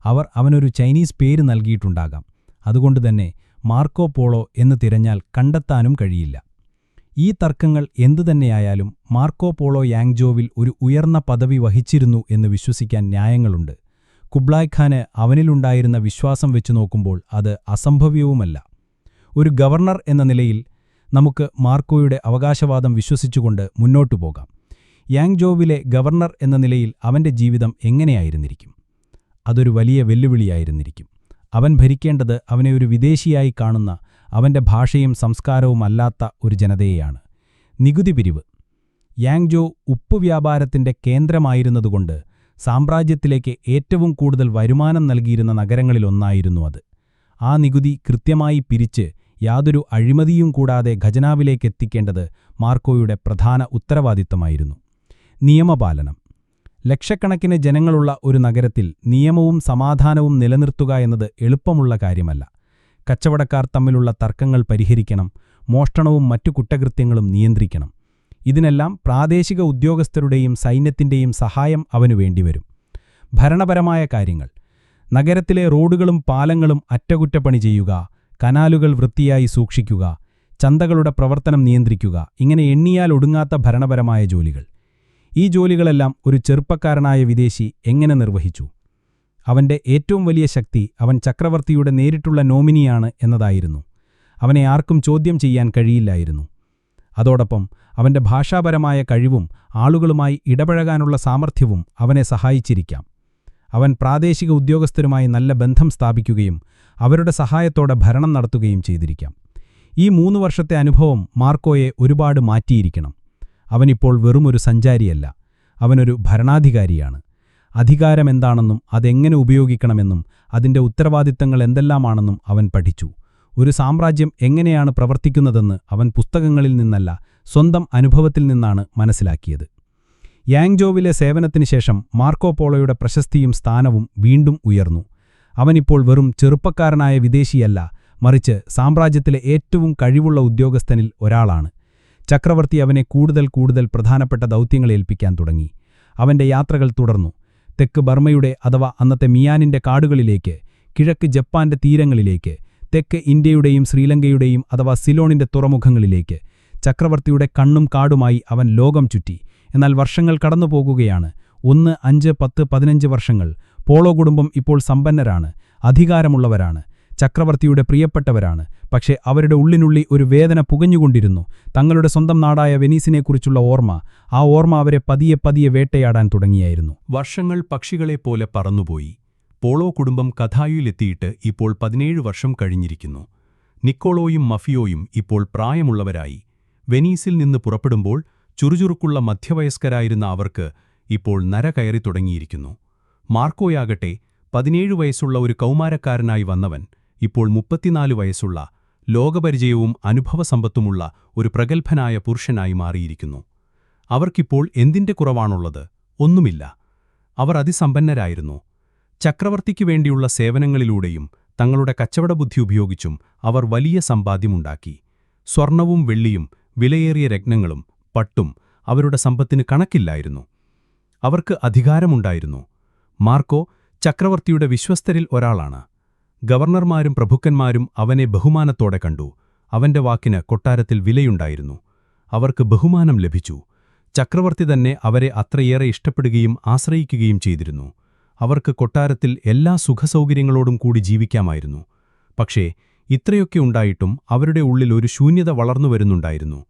അവർ അവനൊരു ചൈനീസ് പേര് നൽകിയിട്ടുണ്ടാകാം. അതുകൊണ്ടുതന്നെ മാർക്കോ പോളോ എന്ന് തിരഞ്ഞാൽ കണ്ടെത്താനും കഴിയില്ല. ഈ തർക്കങ്ങൾ എന്തുതന്നെയായാലും മാർക്കോ പോളോ യാങ്ജോവിൽ ഒരു ഉയർന്ന പദവി വഹിച്ചിരുന്നു എന്ന് വിശ്വസിക്കാൻ ന്യായങ്ങളുണ്ട്. കുബ്ലായ് ഖാന് അവനിലുണ്ടായിരുന്ന വിശ്വാസം വെച്ചു നോക്കുമ്പോൾ അത് അസംഭവ്യവുമല്ല. ഒരു ഗവർണർ എന്ന നിലയിൽ നമുക്ക് മാർക്കോയുടെ അവകാശവാദം വിശ്വസിച്ചുകൊണ്ട് മുന്നോട്ടു പോകാം. യാങ്ജോവിലെ ഗവർണർ എന്ന നിലയിൽ അവന്റെ ജീവിതം എങ്ങനെയായിരുന്നിരിക്കും? അതൊരു വലിയ വെല്ലുവിളിയായിരുന്നിരിക്കും. അവൻ ഭരിക്കേണ്ടത് അവനെ ഒരു വിദേശിയായി കാണുന്ന, അവന്റെ ഭാഷയും സംസ്കാരവും അല്ലാത്ത ഒരു ജനതയെയാണ്. നികുതി പിരിവ്. യാങ്ജോ ഉപ്പുവ്യാപാരത്തിന്റെ കേന്ദ്രമായിരുന്നതുകൊണ്ട് സാമ്രാജ്യത്തിലേക്ക് ഏറ്റവും കൂടുതൽ വരുമാനം നൽകിയിരുന്ന നഗരങ്ങളിലൊന്നായിരുന്നു അത്. ആ നികുതി കൃത്യമായി പിരിച്ച് യാതൊരു അഴിമതിയും കൂടാതെ ഖജനാവിലേക്കെത്തിക്കേണ്ടത് മാർക്കോയുടെ പ്രധാന ഉത്തരവാദിത്തമായിരുന്നു. നിയമപാലനം. ലക്ഷക്കണക്കിന് ജനങ്ങളുള്ള ഒരു നഗരത്തിൽ നിയമവും സമാധാനവും നിലനിർത്തുക എന്നത് എളുപ്പമുള്ള കാര്യമല്ല. കച്ചവടക്കാർ തമ്മിലുള്ള തർക്കങ്ങൾ പരിഹരിക്കണം, മോഷണവും മറ്റു കുറ്റകൃത്യങ്ങളും നിയന്ത്രിക്കണം. ഇതിനെല്ലാം പ്രാദേശിക ഉദ്യോഗസ്ഥരുടെയും സൈന്യത്തിന്റെയും സഹായം അവനു വേണ്ടിവരും. ഭരണപരമായ കാര്യങ്ങൾ. നഗരത്തിലെ റോഡുകളും പാലങ്ങളും അറ്റകുറ്റപ്പണി ചെയ്യുക, കനാലുകൾ വൃത്തിയായി സൂക്ഷിക്കുക, ചന്തകളുടെ പ്രവർത്തനം നിയന്ത്രിക്കുക, ഇങ്ങനെ എണ്ണിയാൽ ഒടുങ്ങാത്ത ഭരണപരമായ ജോലികൾ. ഈ ജോലികളെല്ലാം ഒരു ചെറുപ്പക്കാരനായ വിദേശി എങ്ങനെ നിർവഹിച്ചു? അവന്റെ ഏറ്റവും വലിയ ശക്തി അവൻ ചക്രവർത്തിയുടെ നേരിട്ടുള്ള നോമിനിയാണ് എന്നതായിരുന്നു. അവനെ ആർക്കും ചോദ്യം ചെയ്യാൻ കഴിയില്ലായിരുന്നു. അതോടൊപ്പം അവന്റെ ഭാഷാപരമായ കഴിവും ആളുകളുമായി ഇടപഴകാനുള്ള സാമർഥ്യവും അവനെ സഹായിച്ചിരിക്കാം. അവൻ പ്രാദേശിക ഉദ്യോഗസ്ഥരുമായി നല്ല ബന്ധം സ്ഥാപിക്കുകയും അവരുടെ സഹായത്തോടെ ഭരണം നടത്തുകയും ചെയ്തിരിക്കാം. ഈ 3 വർഷത്തെ അനുഭവം മാർക്കോയെ ഒരുപാട് മാറ്റിയിരിക്കണം. അവനിപ്പോൾ വെറുമൊരു സഞ്ചാരിയല്ല, അവനൊരു ഭരണാധികാരിയാണ്. അധികാരമെന്താണെന്നും അതെങ്ങനെ ഉപയോഗിക്കണമെന്നും അതിന്റെ ഉത്തരവാദിത്തങ്ങൾ എന്തെല്ലാമാണെന്നും അവൻ പഠിച്ചു. ഒരു സാമ്രാജ്യം എങ്ങനെയാണ് പ്രവർത്തിക്കുന്നതെന്ന് അവൻ പുസ്തകങ്ങളിൽ നിന്നല്ല, സ്വന്തം അനുഭവത്തിൽ നിന്നാണ് മനസ്സിലാക്കിയത്. യാങ്ജോവിലെ സേവനത്തിന് ശേഷം മാർക്കോ പോളോയുടെ പ്രശസ്തിയും സ്ഥാനവും വീണ്ടും ഉയർന്നു. അവനിപ്പോൾ വെറും ചെറുപ്പക്കാരനായ വിദേശിയല്ല, മറിച്ച് സാമ്രാജ്യത്തിലെ ഏറ്റവും കഴിവുള്ള ഉദ്യോഗസ്ഥനിൽ ഒരാളാണ്. ചക്രവർത്തി അവനെ കൂടുതൽ പ്രധാനപ്പെട്ട ദൗത്യങ്ങൾ ഏൽപ്പിക്കാൻ തുടങ്ങി. അവന്റെ യാത്രകൾ തുടർന്നു. തെക്ക് ബർമ്മയുടെ അഥവാ അന്നത്തെ മിയാനിന്റെ കാടുകളിലേക്ക്, കിഴക്ക് ജപ്പാന്റെ തീരങ്ങളിലേക്ക്, തെക്ക് ഇന്ത്യയുടെയും ശ്രീലങ്കയുടെയും അഥവാ സിലോണിന്റെ തുറമുഖങ്ങളിലേക്ക്. ചക്രവർത്തിയുടെ കണ്ണും കാടുമായി അവൻ ലോകം ചുറ്റി. എന്നാൽ വർഷങ്ങൾ കടന്നുപോകുകയാണ്. 1, 5, 10, 15 വർഷങ്ങൾ. പോളോ കുടുംബം ഇപ്പോൾ സമ്പന്നരാണ്, അധികാരമുള്ളവരാണ്, ചക്രവർത്തിയുടെ പ്രിയപ്പെട്ടവരാണ്. പക്ഷേ അവരുടെ ഉള്ളിനുള്ളി ഒരു വേദന പുകഞ്ഞുകൊണ്ടിരുന്നു. തങ്ങളുടെ സ്വന്തം നാടായ വെനീസിനെക്കുറിച്ചുള്ള ഓർമ്മ. ആ ഓർമ്മ അവരെ പതിയെ വേട്ടയാടാൻ തുടങ്ങിയായിരുന്നു. വർഷങ്ങൾ പക്ഷികളെപ്പോലെ പറന്നുപോയി. പോളോ കുടുംബം കഥായുയിലെത്തിയിട്ട് ഇപ്പോൾ 17 വർഷം കഴിഞ്ഞിരിക്കുന്നു. നിക്കോളോയും മഫിയോയും ഇപ്പോൾ പ്രായമുള്ളവരായി. വെനീസിൽ നിന്ന് പുറപ്പെടുമ്പോൾ ചുറുചുറുക്കുള്ള മധ്യവയസ്കരായിരുന്ന അവർക്ക് ഇപ്പോൾ നര കയറി തുടങ്ങിയിരിക്കുന്നു. മാർക്കോയാകട്ടെ 17 വയസ്സുള്ള ഒരു കൗമാരക്കാരനായി വന്നവൻ ഇപ്പോൾ 34 വയസ്സുള്ള, ലോകപരിചയവും അനുഭവസമ്പത്തുമുള്ള ഒരു പ്രഗത്ഭനായ പുരുഷനായി മാറിയിരിക്കുന്നു. അവർക്കിപ്പോൾ എന്തിന്റെ കുറവാണുള്ളത്? ഒന്നുമില്ല. അവർ അതിസമ്പന്നരായിരുന്നു. ചക്രവർത്തിക്കു വേണ്ടിയുള്ള സേവനങ്ങളിലൂടെയും തങ്ങളുടെ കച്ചവടബുദ്ധി ഉപയോഗിച്ചും അവർ വലിയ സമ്പാദ്യമുണ്ടാക്കി. സ്വർണവും വെള്ളിയും വിലയേറിയ രത്നങ്ങളും പട്ടും അവരുടെ സമ്പത്തിന് കണക്കില്ലായിരുന്നു. അവർക്ക് അധികാരമുണ്ടായിരുന്നു. മാർക്കോ ചക്രവർത്തിയുടെ വിശ്വസ്തരിൽ ഒരാളാണ്. ഗവർണർമാരും പ്രഭുക്കന്മാരും അവനെ ബഹുമാനത്തോടെ കണ്ടു. അവന്റെ വാക്കിന് കൊട്ടാരത്തിൽ വിലയുണ്ടായിരുന്നു. അവർക്ക് ബഹുമാനം ലഭിച്ചു. ചക്രവർത്തി തന്നെ അവരെ അത്രയേറെ ഇഷ്ടപ്പെടുകയും ആശ്രയിക്കുകയും ചെയ്തിരുന്നു. അവർക്ക് കൊട്ടാരത്തിൽ എല്ലാ സുഖസൗകര്യങ്ങളോടും കൂടി ജീവിക്കാമായിരുന്നു. പക്ഷേ ഇത്രയൊക്കെ ഉണ്ടായിട്ടും അവരുടെ ഉള്ളിൽ ഒരു ശൂന്യത വളർന്നുവരുന്നുണ്ടായിരുന്നു.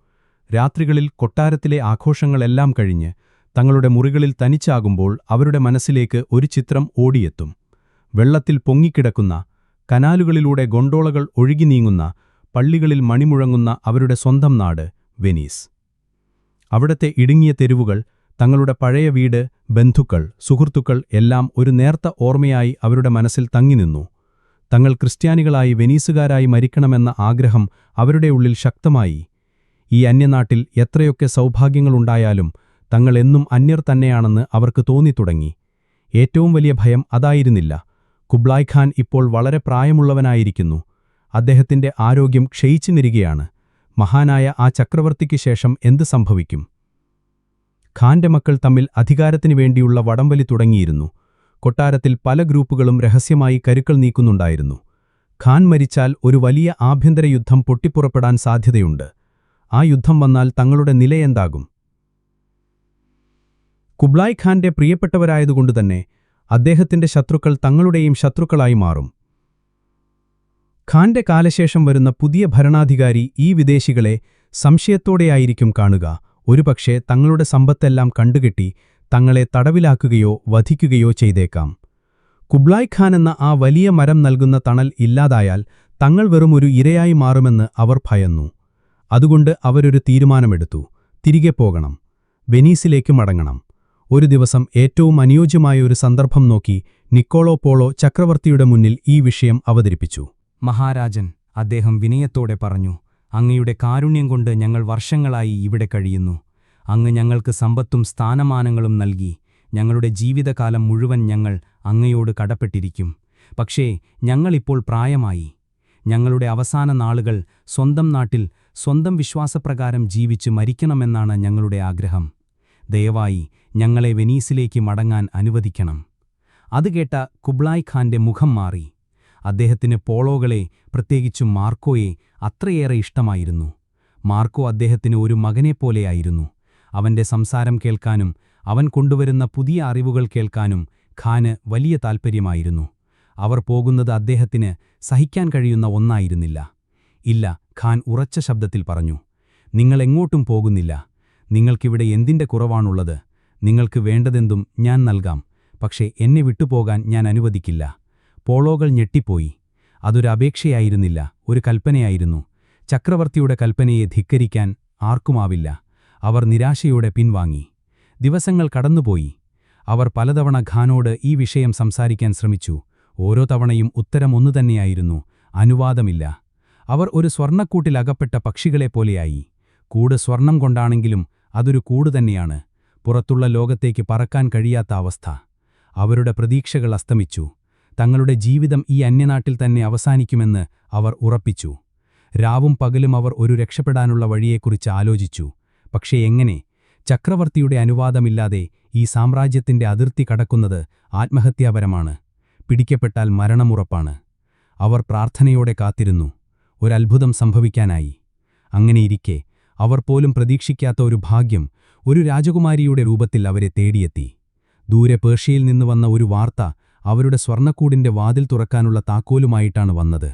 രാത്രികളിൽ കൊട്ടാരത്തിലെ ആഘോഷങ്ങളെല്ലാം കഴിഞ്ഞ് തങ്ങളുടെ മുറികളിൽ തനിച്ചാകുമ്പോൾ അവരുടെ മനസ്സിലേക്ക് ഒരു ചിത്രം ഓടിയെത്തും. വെള്ളത്തിൽ പൊങ്ങിക്കിടക്കുന്ന, കനാലുകളിലൂടെ ഗൊണ്ടോളകൾ ഒഴുകി നീങ്ങുന്ന, പള്ളികളിൽ മണിമുഴങ്ങുന്ന അവരുടെ സ്വന്തം നാട് വെനീസ്. അവിടത്തെ ഇടുങ്ങിയ തെരുവുകൾ, തങ്ങളുടെ പഴയ വീട്, ബന്ധുക്കൾ, സുഹൃത്തുക്കൾ എല്ലാം ഒരു നേർത്ത ഓർമ്മയായി അവരുടെ മനസ്സിൽ തങ്ങിനിന്നു. തങ്ങൾ ക്രിസ്ത്യാനികളായി വെനീസുകാരായി മരിക്കണമെന്ന ആഗ്രഹം അവരുടെ ഉള്ളിൽ ശക്തമായി. ഈ അന്യനാട്ടിൽ എത്രയൊക്കെ സൗഭാഗ്യങ്ങളുണ്ടായാലും തങ്ങൾ എന്നും അന്യർ തന്നെയാണെന്ന് അവർക്ക് തോന്നിത്തുടങ്ങി. ഏറ്റവും വലിയ ഭയം അതായിരുന്നില്ല. കുബ്ലായ് ഖാൻ ഇപ്പോൾ വളരെ പ്രായമുള്ളവനായിരിക്കുന്നു. അദ്ദേഹത്തിന്റെ ആരോഗ്യം ക്ഷയിച്ചുനിരികയാണ്. മഹാനായ ആ ചക്രവർത്തിക്ക് ശേഷം എന്ത് സംഭവിക്കും? ഖാന്റെ മക്കൾ തമ്മിൽ അധികാരത്തിനു വേണ്ടിയുള്ള വടംവലി തുടങ്ങിയിരുന്നു. കൊട്ടാരത്തിൽ പല ഗ്രൂപ്പുകളും രഹസ്യമായി കരുക്കൾ നീക്കുന്നുണ്ടായിരുന്നു. ഖാൻ മരിച്ചാൽ ഒരു വലിയ ആഭ്യന്തര യുദ്ധം പൊട്ടിപ്പുറപ്പെടാൻ സാധ്യതയുണ്ട്. ആ യുദ്ധം വന്നാൽ തങ്ങളുടെ നിലയെന്താകും? കുബ്ലായ് ഖാന്റെ പ്രിയപ്പെട്ടവരായതുകൊണ്ടുതന്നെ അദ്ദേഹത്തിന്റെ ശത്രുക്കൾ തങ്ങളുടെയും ശത്രുക്കളായി മാറും. ഖാന്റെ കാലശേഷം വരുന്ന പുതിയ ഭരണാധികാരി ഈ വിദേശികളെ സംശയത്തോടെയായിരിക്കും കാണുക. ഒരുപക്ഷേ തങ്ങളുടെ സമ്പത്തെല്ലാം കണ്ടുകെട്ടി തങ്ങളെ തടവിലാക്കുകയോ വധിക്കുകയോ ചെയ്തേക്കാം. കുബ്ലായ് ഖാൻ എന്ന ആ വലിയ മരം നൽകുന്ന തണൽ ഇല്ലാതായാൽ തങ്ങൾ വെറും ഒരു ഇരയായി മാറുമെന്ന് അവർ ഭയന്നു. അതുകൊണ്ട് അവരൊരു തീരുമാനമെടുത്തു. തിരികെ പോകണം, വെനീസിലേക്ക് മടങ്ങണം. ഒരു ദിവസം ഏറ്റവും അനുയോജ്യമായ ഒരു സന്ദർഭം നോക്കി നിക്കോളോ പോളോ ചക്രവർത്തിയുടെ മുന്നിൽ ഈ വിഷയം അവതരിപ്പിച്ചു. മഹാരാജൻ, അദ്ദേഹം വിനയത്തോടെ പറഞ്ഞു, അങ്ങയുടെ കാരുണ്യം കൊണ്ട് ഞങ്ങൾ വർഷങ്ങളായി ഇവിടെ കഴിയുന്നു. അങ്ങ് ഞങ്ങൾക്ക് സമ്പത്തും സ്ഥാനമാനങ്ങളും നൽകി. ഞങ്ങളുടെ ജീവിതകാലം മുഴുവൻ ഞങ്ങൾ അങ്ങയോട് കടപ്പെട്ടിരിക്കും. പക്ഷേ ഞങ്ങളിപ്പോൾ പ്രായമായി. ഞങ്ങളുടെ അവസാന നാളുകൾ സ്വന്തം നാട്ടിൽ സ്വന്തം വിശ്വാസപ്രകാരം ജീവിച്ച് മരിക്കണമെന്നാണ് ഞങ്ങളുടെ ആഗ്രഹം. ദയവായി ഞങ്ങളെ വെനീസിലേക്ക് മടങ്ങാൻ അനുവദിക്കണം. അത് കേട്ട കുബ്ലായ് ഖാന്റെ മുഖം മാറി. അദ്ദേഹത്തിന് പോളോകളെ, പ്രത്യേകിച്ചും മാർക്കോയെ അത്രയേറെ ഇഷ്ടമായിരുന്നു. മാർക്കോ അദ്ദേഹത്തിന് ഒരു മകനെപ്പോലെയായിരുന്നു. അവന്റെ സംസാരം കേൾക്കാനും അവൻ കൊണ്ടുവരുന്ന പുതിയ അറിവുകൾ കേൾക്കാനും ഖാന് വലിയ താൽപ്പര്യമായിരുന്നു. അവർ പോകുന്നത് അദ്ദേഹത്തിന് സഹിക്കാൻ കഴിയുന്ന ഒന്നായിരുന്നില്ല. ഇല്ല, ഖാൻ ഉറച്ച ശബ്ദത്തിൽ പറഞ്ഞു. നിങ്ങളെങ്ങോട്ടും പോകുന്നില്ല. നിങ്ങൾക്കിവിടെ എന്തിന്റെ കുറവാണുള്ളത്? നിങ്ങൾക്ക് വേണ്ടതെന്തും ഞാൻ നൽകാം, പക്ഷേ എന്നെ വിട്ടുപോകാൻ ഞാൻ അനുവദിക്കില്ല. പോളോകൾ ഞെട്ടിപ്പോയി. അതൊരു അപേക്ഷയായിരുന്നില്ല, ഒരു കൽപ്പനയായിരുന്നു. ചക്രവർത്തിയുടെ കൽപ്പനയെ ധിക്കരിക്കാൻ ആർക്കുമാവില്ല. അവർ നിരാശയോടെ പിൻവാങ്ങി. ദിവസങ്ങൾ കടന്നുപോയി. അവർ പലതവണ ഖാനോട് ഈ വിഷയം സംസാരിക്കാൻ ശ്രമിച്ചു. ഓരോ തവണയും ഉത്തരം ഒന്നുതന്നെയായിരുന്നു: അനുവാദമില്ല. അവർ ഒരു സ്വർണ്ണക്കൂട്ടിലകപ്പെട്ട പക്ഷികളെപ്പോലെയായി. കൂട് സ്വർണം കൊണ്ടാണെങ്കിലും അതൊരു കൂട് തന്നെയാണ്. പുറത്തുള്ള ലോകത്തേക്ക് പറക്കാൻ കഴിയാത്ത അവസ്ഥ. അവരുടെ പ്രതീക്ഷകൾ അസ്തമിച്ചു. തങ്ങളുടെ ജീവിതം ഈ അന്യനാട്ടിൽ തന്നെ അവസാനിക്കുമെന്ന് അവർ ഉറപ്പിച്ചു. രാവും പകലും അവർ ഒരു രക്ഷപ്പെടാനുള്ള വഴിയെക്കുറിച്ച് ആലോചിച്ചു. പക്ഷേ എങ്ങനെ? ചക്രവർത്തിയുടെ അനുവാദമില്ലാതെ ഈ സാമ്രാജ്യത്തിന്റെ അതിർത്തി കടക്കുന്നത് ആത്മഹത്യാപരമാണ്. പിടിക്കപ്പെട്ടാൽ മരണമുറപ്പാണ്. അവർ പ്രാർത്ഥനയോടെ കാത്തിരുന്നു. ഒരത്ഭുതം സംഭവിക്കാനായി. അങ്ങനെയിരിക്കെ അവർ പോലും പ്രതീക്ഷിക്കാത്ത ഒരു ഭാഗ്യം ഒരു രാജകുമാരിയുടെ രൂപത്തിൽ അവരെ തേടിയെത്തി. ദൂരെ പേർഷ്യയിൽ നിന്ന് വന്ന ഒരു വാർത്ത അവരുടെ സ്വർണ്ണക്കൂടിന്റെ വാതിൽ തുറക്കാനുള്ള താക്കോലുമായിട്ടാണ് വന്നത്.